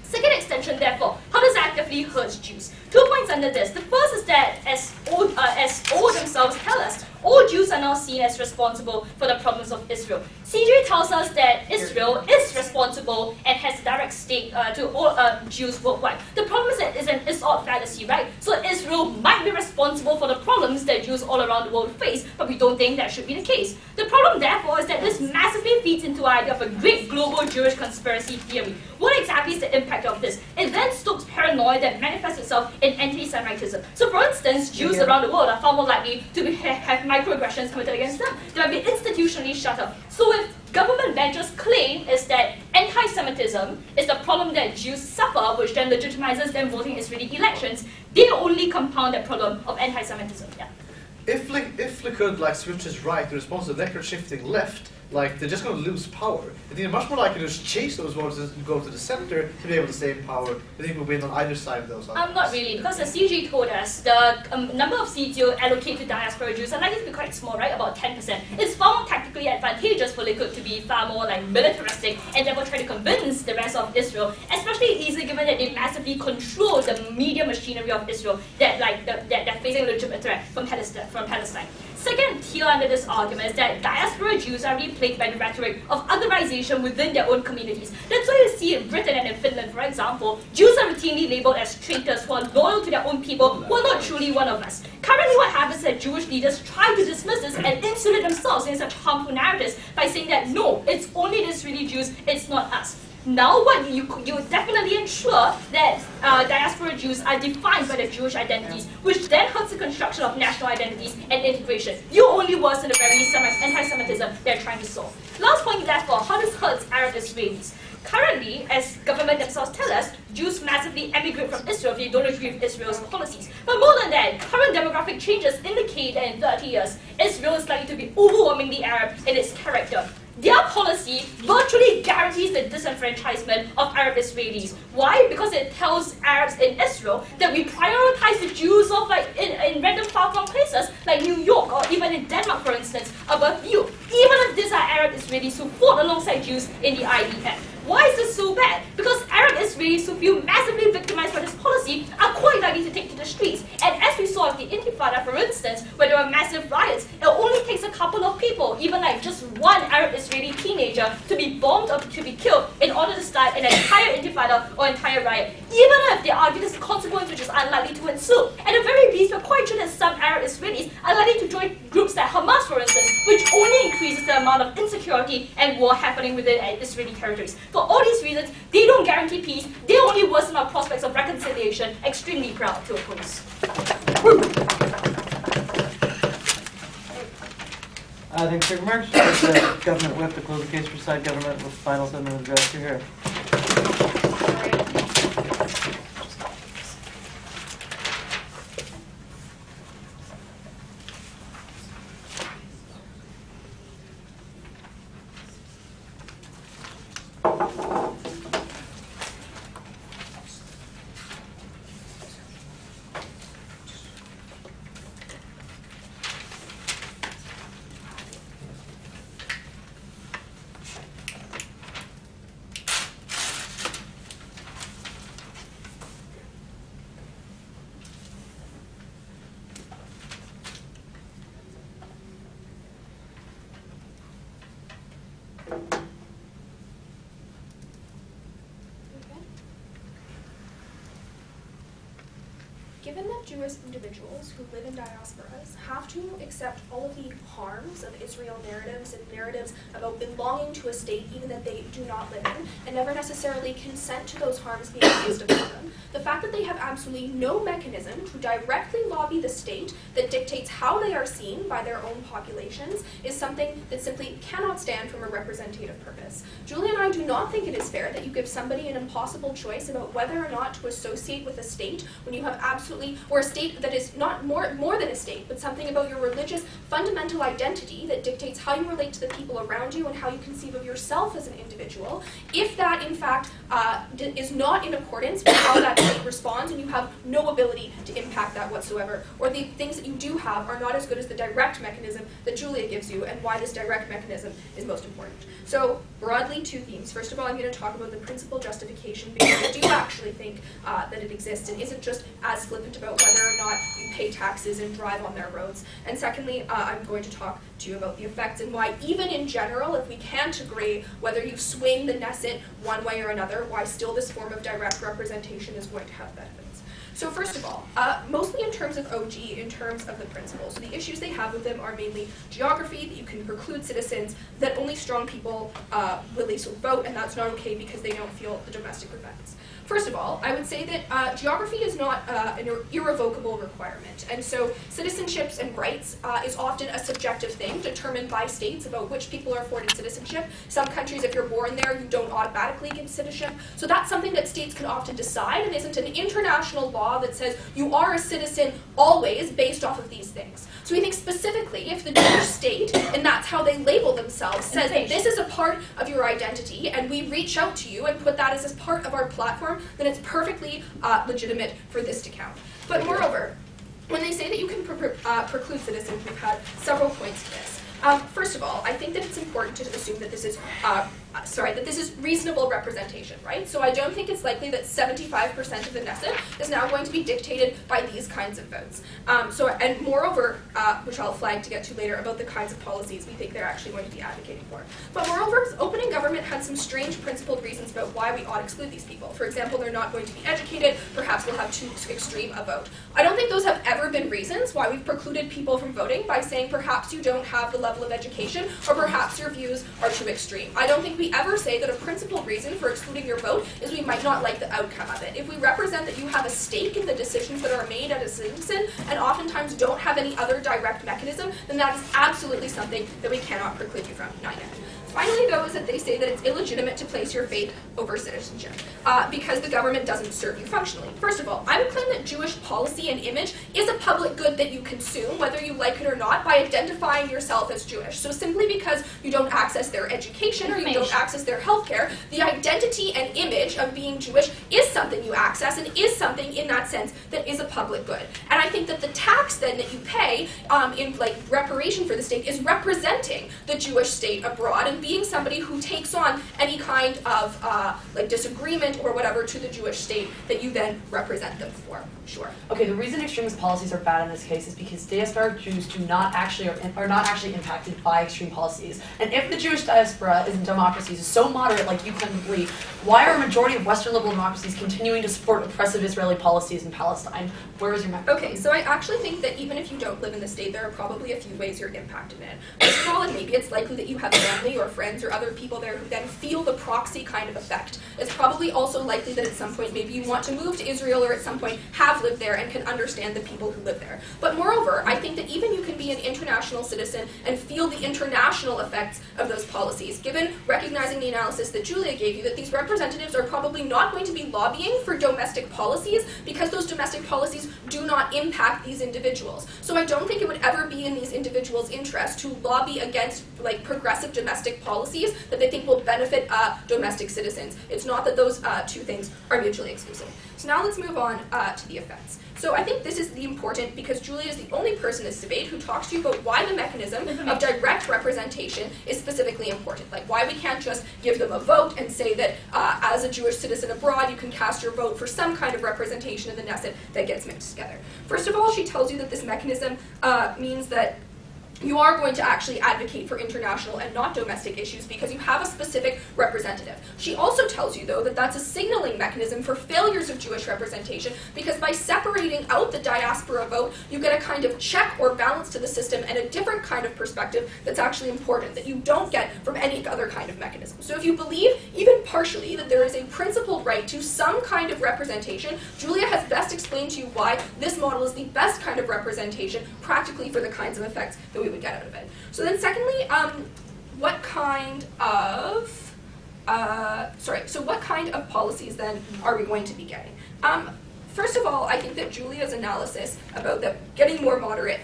S10: Second extension, therefore, how does it actively hurt Jews? 2 points under this. The first is that, as all themselves tell us, all Jews are now seen as responsible for the problems of Israel. CJ tells us that Israel is responsible and has a direct stake to all Jews worldwide. The problem is that it's an is-ought fallacy, right? So Israel might be responsible for the problems that Jews all around the world face, but we don't think that should be the case. The problem, therefore, is that this massively feeds into the idea of a great global Jewish conspiracy theory. What exactly is the impact of this? It then stokes paranoia that manifests itself in anti-Semitism. So, for instance, Jews around the world are far more likely to have microaggressions committed against them. They might be institutionally shut up. So if government ventures claim is that anti-Semitism is the problem that Jews suffer, which then legitimizes them voting Israeli elections, they only compound that problem of anti-Semitism. Yeah.
S2: If Likud switches right, the response to record shifting left, they're just going to lose power. I think they're much more likely to just chase those votes and go to the center to be able to stay in power. I think we'll win on either side of those.
S10: Not really, because as CG told us, the number of seats you allocate to diaspora Jews are likely to be quite small, right? About 10%. It's far more tactically advantageous for Likud to be far more militaristic and therefore try to convince the rest of Israel, especially easily given that they massively control the media machinery of Israel that facing a legitimate threat from Palestine. Second tier under this argument is that diaspora Jews are really plagued by the rhetoric of otherization within their own communities. That's why you see in Britain and in Finland, for example, Jews are routinely labeled as traitors who are loyal to their own people who are not truly one of us. Currently what happens is that Jewish leaders try to dismiss this and insulate themselves in such harmful narratives by saying that no, it's only the Israeli Jews, it's not us. Now what you definitely ensure that diaspora Jews are defined by their Jewish identities, which then hurts the construction of national identities and integration. You only worsen the very anti-Semitism they're trying to solve. Last point, therefore, how this hurts Arab Israelis. Currently, as government themselves tell us, Jews massively emigrate from Israel if they don't agree with Israel's policies. But more than that, current demographic changes indicate that in 30 years, Israel is likely to be overwhelmingly Arab in its character. Their policy virtually guarantees the disenfranchisement of Arab Israelis. Why? Because it tells Arabs in Israel that we prioritize the Jews of in random far-flung places like New York or even in Denmark, for instance, above you, even if these are Arab Israelis who fought alongside Jews in the IDF. Why is this so bad? Because Arab Israelis who feel massively victimized by this policy are quite likely to take to the streets. And as we saw at the Intifada, for instance, where there were massive riots, it only takes a couple of people, even just one Arab Israeli teenager, to be bombed or to be killed in order to start an entire Intifada or entire riot, even if they argue this consequence which is unlikely to ensue. At the very least, we're quite sure that some Arab Israelis are likely to join groups like Hamas, for instance, which only increases the amount of insecurity and war happening within Israeli territories. For all these reasons, they don't guarantee peace, they only worsen our prospects of reconciliation. Extremely proud to oppose.
S1: Thanks very much. The government whip to close the case for side government with final 7-minute address here.
S8: Given that Jewish individuals who live in diasporas have to accept all of the harms of Israel narratives and narratives about belonging to a state even that they do not live in, and never necessarily consent to those harms being used upon them, the fact that they have absolutely no mechanism to directly lobby the state that dictates how they are seen by their own populations is something that simply cannot stand from a representative purpose. Julie and I do not think it is fair that you give somebody an impossible choice about whether or not to associate with a state when you have absolutely, or a state that is not more than a state, but something about your religious fundamental identity that dictates how you relate to the people around you and how you conceive of yourself as an individual, if that in fact is not in accordance with how that state responds and you have no ability to impact that whatsoever, or the things that you do have are not as good as the direct mechanism that Julia gives you, and why this direct mechanism is most important. So broadly, two themes. First of all, I'm going to talk about the principal justification, because I do actually think that it exists and isn't just as flippant about whether or not you pay taxes and drive on their roads. And secondly, I'm going to talk to you about the effects and why, even in general, if we can't agree whether you swing the Knesset one way or another, why still this form of direct representation is going to have benefits. So first of all, mostly in terms of OG, in terms of the principles, the issues they have with them are mainly geography, that you can preclude citizens, that only strong people will vote, and that's not okay because they don't feel the domestic effects. First of all, I would say that geography is not an irrevocable requirement, and so citizenships and rights is often a subjective thing determined by states about which people are afforded citizenship. Some countries, if you're born there, you don't automatically get citizenship, so that's something that states can often decide, and isn't an international law that says you are a citizen always based off of these things. So we think specifically if the Jewish state, and that's how they label themselves, says that this is a part of your identity, and we reach out to you and put that as part of our platform, then it's perfectly legitimate for this to count. But moreover, when they say that you can preclude citizens, we've had several points to this. First of all, I think that it's important to assume that this is reasonable representation, right? So I don't think it's likely that 75% of the Knesset is now going to be dictated by these kinds of votes. And moreover, which I'll flag to get to later, about the kinds of policies we think they're actually going to be advocating for. But moreover, opening government had some strange principled reasons about why we ought to exclude these people. For example, they're not going to be educated, perhaps they'll have too extreme a vote. I don't think those have ever been reasons why we've precluded people from voting by saying perhaps you don't have the level of education, or perhaps your views are too extreme. I don't think we ever say that a principal reason for excluding your vote is we might not like the outcome of it. If we represent that you have a stake in the decisions that are made as a citizen, and oftentimes don't have any other direct mechanism, then that is absolutely something that we cannot preclude you from. Not yet. Finally, though, is that they say that it's illegitimate to place your faith over citizenship because the government doesn't serve you functionally. First of all, I would claim that Jewish policy and image is a public good that you consume, whether you like it or not, by identifying yourself as Jewish. So simply because you don't access their education or you don't access their healthcare, the identity and image of being Jewish is something you access and is something, in that sense, that is a public good. And I think that the tax, then, that you pay in reparation for the state is representing the Jewish state abroad and being somebody who takes on any kind of disagreement or whatever to the Jewish state that you then represent them for. Sure.
S7: Okay, the reason extremist policies are bad in this case is because diaspora Jews are not actually impacted by extreme policies. And if the Jewish diaspora in democracies is so moderate, like you claim to believe, why are a majority of Western liberal democracies continuing to support oppressive Israeli policies in Palestine? Where is your message?
S8: Okay, so I actually think that even if you don't live in the state, there are probably a few ways you're impacted in it. First of all, and maybe it's likely that you have family or friends or other people there who then feel the proxy kind of effect. It's probably also likely that at some point maybe you want to move to Israel, or at some point have lived there and can understand the people who live there. But moreover, I think that even you can be an international citizen and feel the international effects of those policies, given recognizing the analysis that Julia gave you, that these representatives are probably not going to be lobbying for domestic policies because those domestic policies do not impact these individuals. So I don't think it would ever be in these individuals' interest to lobby against progressive domestic policies that they think will benefit domestic citizens. It's not that those two things are mutually exclusive. So now let's move on to the effects. So I think this is the important, because Julia is the only person in this debate who talks to you about why the mechanism of direct representation is specifically important. Like why we can't just give them a vote and say that as a Jewish citizen abroad, you can cast your vote for some kind of representation in the Knesset that gets mixed together. First of all, she tells you that this mechanism means that you are going to actually advocate for international and not domestic issues because you have a specific representative. She also tells you, though, that that's a signaling mechanism for failures of Jewish representation, because by separating out the diaspora vote, you get a kind of check or balance to the system and a different kind of perspective that's actually important, that you don't get from any other kind of mechanism. So if you believe, even partially, that there is a principled right to some kind of representation, Julia has best explained to you why this model is the best kind of representation practically for the kinds of effects that we would get out of it. So then secondly, what kind of policies then are we going to be getting? First of all, I think that Julia's analysis about getting more moderate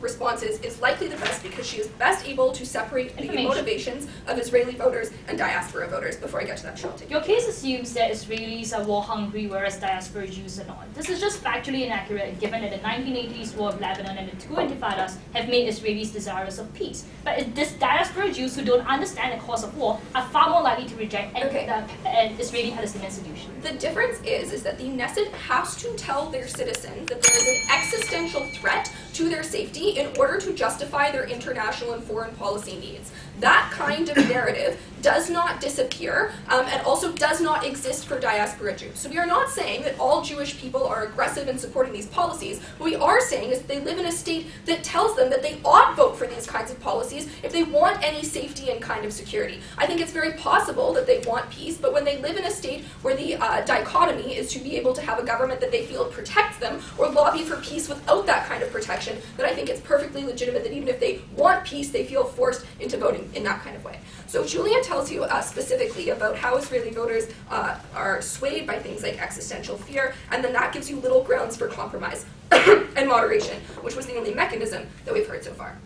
S8: responses is likely the best because she is best able to separate the motivations of Israeli voters and diaspora voters. Before I get to that, I'll take
S10: Your case assumes that Israelis are war hungry, whereas diaspora Jews are not. This is just factually inaccurate, given that the 1980s war of Lebanon and the two intifadas have made Israelis desirous of peace. But this diaspora Jews who don't understand the cause of war are far more likely to reject an Israeli Palestinian solution.
S8: The difference is that the Knesset has to tell their citizens that there is an existential threat to their safety in order to justify their international and foreign policy needs. That kind of narrative does not disappear and also does not exist for diaspora Jews. So we are not saying that all Jewish people are aggressive in supporting these policies. What we are saying is that they live in a state that tells them that they ought vote for these kinds of policies if they want any safety and kind of security. I think it's very possible that they want peace, but when they live in a state where the dichotomy is to be able to have a government that they feel protects them or lobby for peace without that kind of protection, then I think it's perfectly legitimate that even if they want peace, they feel forced into voting in that kind of way. So Julia tells you specifically about how Israeli voters are swayed by things like existential fear, and then that gives you little grounds for compromise and moderation, which was the only mechanism that we've heard so far.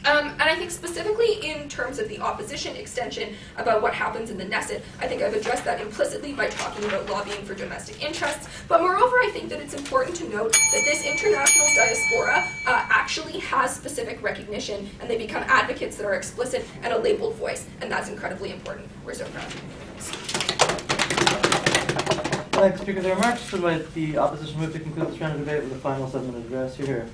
S8: And I think specifically in terms of the opposition extension about what happens in the Knesset, I think I've addressed that implicitly by talking about lobbying for domestic interests. But moreover, I think that it's important to note that this international diaspora actually has specific recognition, and they become advocates that are explicit and a labeled voice, and that's incredibly important. We're so proud.
S1: Thanks, Speaker. Their remarks. So the opposition move to conclude this round of debate with a final 7-minute address. You're here.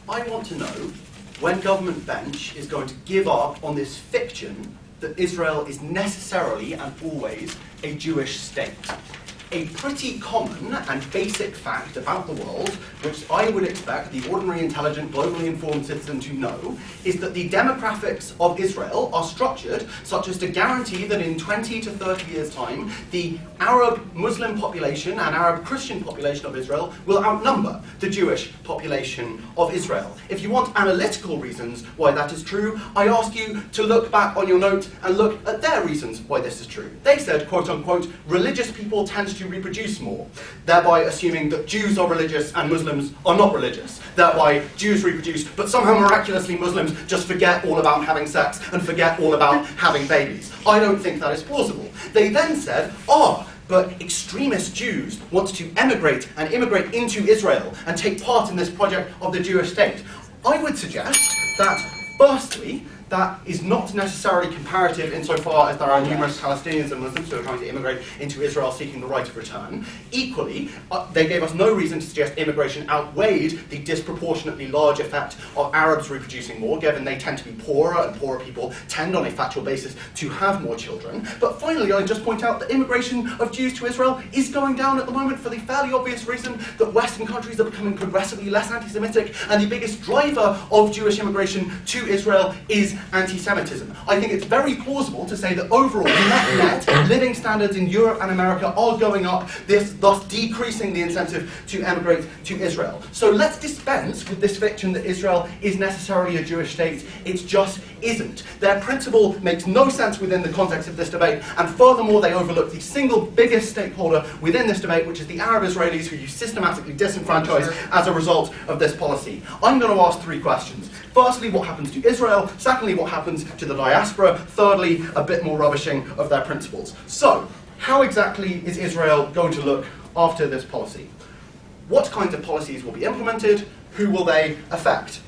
S3: I want to know when government bench is going to give up on this fiction that Israel is necessarily and always a Jewish state. A pretty common and basic fact about the world, which I would expect the ordinary, intelligent, globally informed citizen to know, is that the demographics of Israel are structured such as to guarantee that in 20 to 30 years' time, the Arab Muslim population and Arab Christian population of Israel will outnumber the Jewish population of Israel. If you want analytical reasons why that is true, I ask you to look back on your note and look at their reasons why this is true. They said, quote unquote, religious people tend to reproduce more, thereby assuming that Jews are religious and Muslims are not religious. Thereby, Jews reproduce, but somehow miraculously Muslims just forget all about having sex and forget all about having babies. I don't think that is plausible. They then said, but extremist Jews want to emigrate and immigrate into Israel and take part in this project of the Jewish state. I would suggest that, firstly, that is not necessarily comparative insofar as there are numerous Palestinians and Muslims who are trying to immigrate into Israel seeking the right of return. Equally, they gave us no reason to suggest immigration outweighed the disproportionately large effect of Arabs reproducing more, given they tend to be poorer, and poorer people tend on a factual basis to have more children. But finally, I just point out that immigration of Jews to Israel is going down at the moment for the fairly obvious reason that Western countries are becoming progressively less anti-Semitic, and the biggest driver of Jewish immigration to Israel is anti-Semitism. I think it's very plausible to say that overall, net living standards in Europe and America are going up, thus decreasing the incentive to emigrate to Israel. So let's dispense with this fiction that Israel is necessarily a Jewish state. It just isn't. Their principle makes no sense within the context of this debate, and furthermore, they overlook the single biggest stakeholder within this debate, which is the Arab Israelis who you systematically disenfranchise as a result of this policy. I'm going to ask 3 questions. Firstly, what happens to Israel? Secondly, what happens to the diaspora? Thirdly, a bit more rubbishing of their principles. So, how exactly is Israel going to look after this policy? What kinds of policies will be implemented? Who will they affect?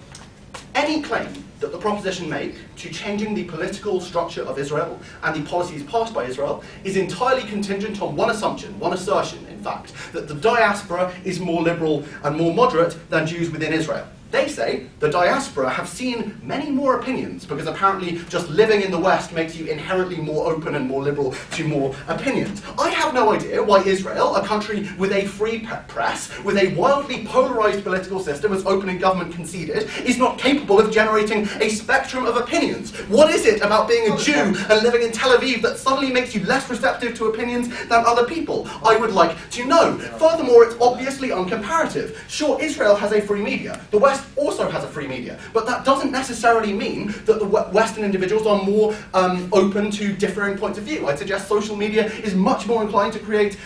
S3: Any claim that the proposition make to changing the political structure of Israel and the policies passed by Israel is entirely contingent on one assumption, one assertion, in fact, that the diaspora is more liberal and more moderate than Jews within Israel. They say the diaspora have seen many more opinions because apparently just living in the West makes you inherently more open and more liberal to more opinions. I have no idea why Israel, a country with a free press, with a wildly polarized political system as opening government conceded, is not capable of generating a spectrum of opinions. What is it about being a Jew and living in Tel Aviv that suddenly makes you less receptive to opinions than other people? I would like to know. Furthermore, it's obviously uncomparative. Sure, Israel has a free media. The West also has a free media, but that doesn't necessarily mean that the Western individuals are more open to differing points of view. I'd suggest social media is much more inclined to create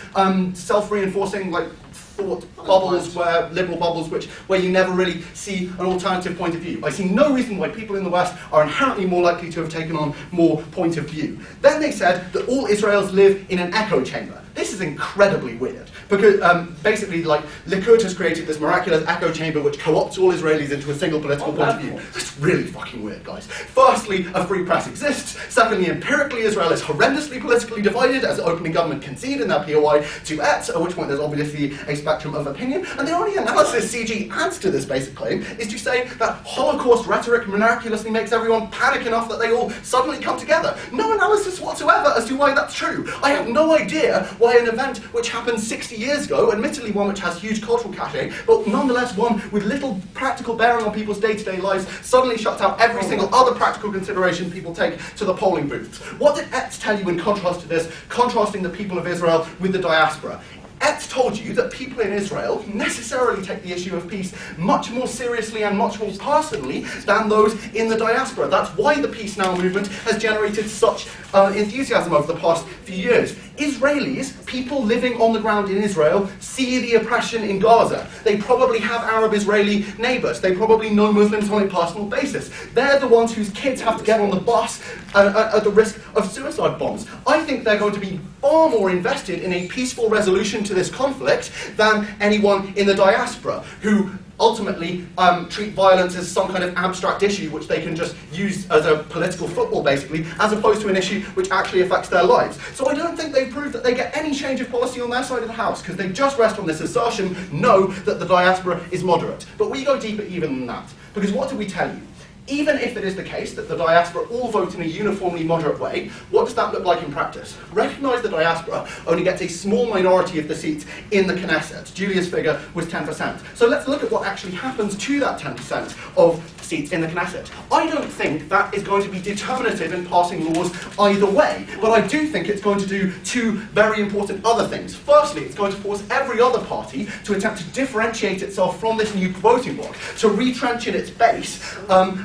S3: self-reinforcing thought bubbles, liberal bubbles, where you never really see an alternative point of view. I see no reason why people in the West are inherently more likely to have taken on more point of view. Then they said that all Israelis live in an echo chamber. This is incredibly weird, because basically, Likud has created this miraculous echo chamber which co-opts all Israelis into a single political point of view. That's really fucking weird, guys. Firstly, a free press exists. Secondly, empirically, Israel is horrendously politically divided, as the opening government conceded in their POI to ETS, at which point there's obviously a spectrum of opinion. And the only analysis CG adds to this basic claim is to say that Holocaust rhetoric miraculously makes everyone panic enough that they all suddenly come together. No analysis whatsoever as to why that's true. I have no idea why an event which happened 60 years ago, admittedly one which has huge cultural cachet, but nonetheless one with little practical bearing on people's day-to-day lives, suddenly shuts out every single other practical consideration people take to the polling booths. What did ETS tell you in contrast to this, contrasting the people of Israel with the diaspora? ETS told you that people in Israel necessarily take the issue of peace much more seriously and much more personally than those in the diaspora. That's why the Peace Now movement has generated such enthusiasm over the past few years. Israelis, people living on the ground in Israel, see the oppression in Gaza. They probably have Arab-Israeli neighbours. They probably know Muslims on a personal basis. They're the ones whose kids have to get on the bus at the risk of suicide bombs. I think they're going to be far more invested in a peaceful resolution to this conflict than anyone in the diaspora, who ultimately treat violence as some kind of abstract issue which they can just use as a political football, basically, as opposed to an issue which actually affects their lives. So I don't think they've proved that they get any change of policy on their side of the house, because they just rest on this assertion, no, that the diaspora is moderate. But we go deeper even than that, because what do we tell you? Even if it is the case that the diaspora all vote in a uniformly moderate way, what does that look like in practice? Recognise the diaspora only gets a small minority of the seats in the Knesset. Julia's figure was 10%. So let's look at what actually happens to that 10% of seats in the Knesset. I don't think that is going to be determinative in passing laws either way, but I do think it's going to do two very important other things. Firstly, it's going to force every other party to attempt to differentiate itself from this new voting bloc, to retrench in its base,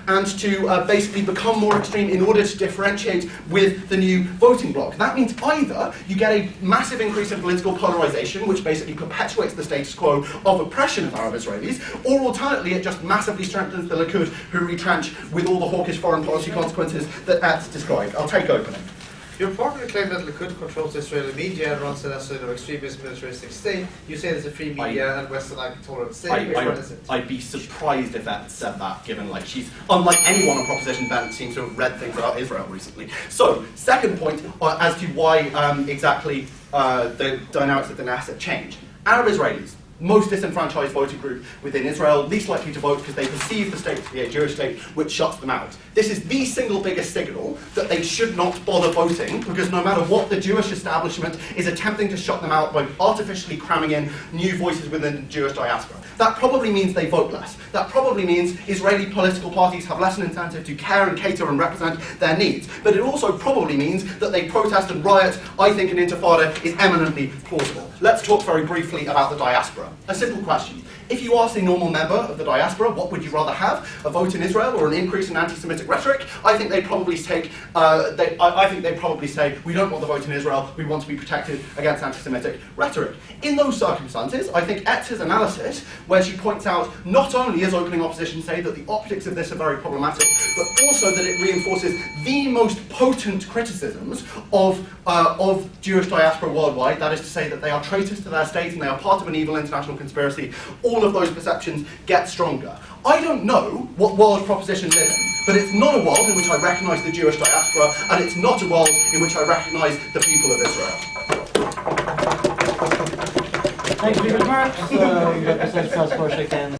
S3: and to basically become more extreme in order to differentiate with the new voting bloc. That means either you get a massive increase in political polarization, which basically perpetuates the status quo of oppression of Arab Israelis, or alternately it just massively strengthens the Likud, who retrench with all the hawkish foreign policy consequences that ETS described. I'll take opening.
S2: You reportedly claim that Likud controls the Israeli media and runs an extremist militaristic state. You say there's a free media and Western tolerant state. Which one is it?
S3: I'd be surprised if ETS said that, given she's, unlike anyone on Proposition Bent, seems to have read things about Israel recently. So, second point as to why exactly the dynamics of the Knesset change. Arab Israelis, most disenfranchised voting group within Israel, least likely to vote because they perceive the state to be a Jewish state, which shuts them out. This is the single biggest signal that they should not bother voting, because no matter what, the Jewish establishment is attempting to shut them out by artificially cramming in new voices within the Jewish diaspora. That probably means they vote less. That probably means Israeli political parties have less an incentive to care and cater and represent their needs. But it also probably means that they protest and riot. I think an intifada is eminently plausible. Let's talk very briefly about the diaspora. A simple question. If you ask a normal member of the diaspora, what would you rather have, a vote in Israel or an increase in anti-Semitic rhetoric? I think they'd probably take. I think they'd probably say, we don't want the vote in Israel. We want to be protected against anti-Semitic rhetoric. In those circumstances, I think ETS's analysis, where she points out not only as opening opposition say that the optics of this are very problematic, but also that it reinforces the most potent criticisms of Jewish diaspora worldwide. That is to say that they are traitors to their state and they are part of an evil international conspiracy. All of those perceptions get stronger. I don't know what world Proposition live in, but it's not a world in which I recognise the Jewish diaspora, and it's not a world in which I recognise the people of Israel.
S1: Thank you, remarks. Representative Cross-Borshak and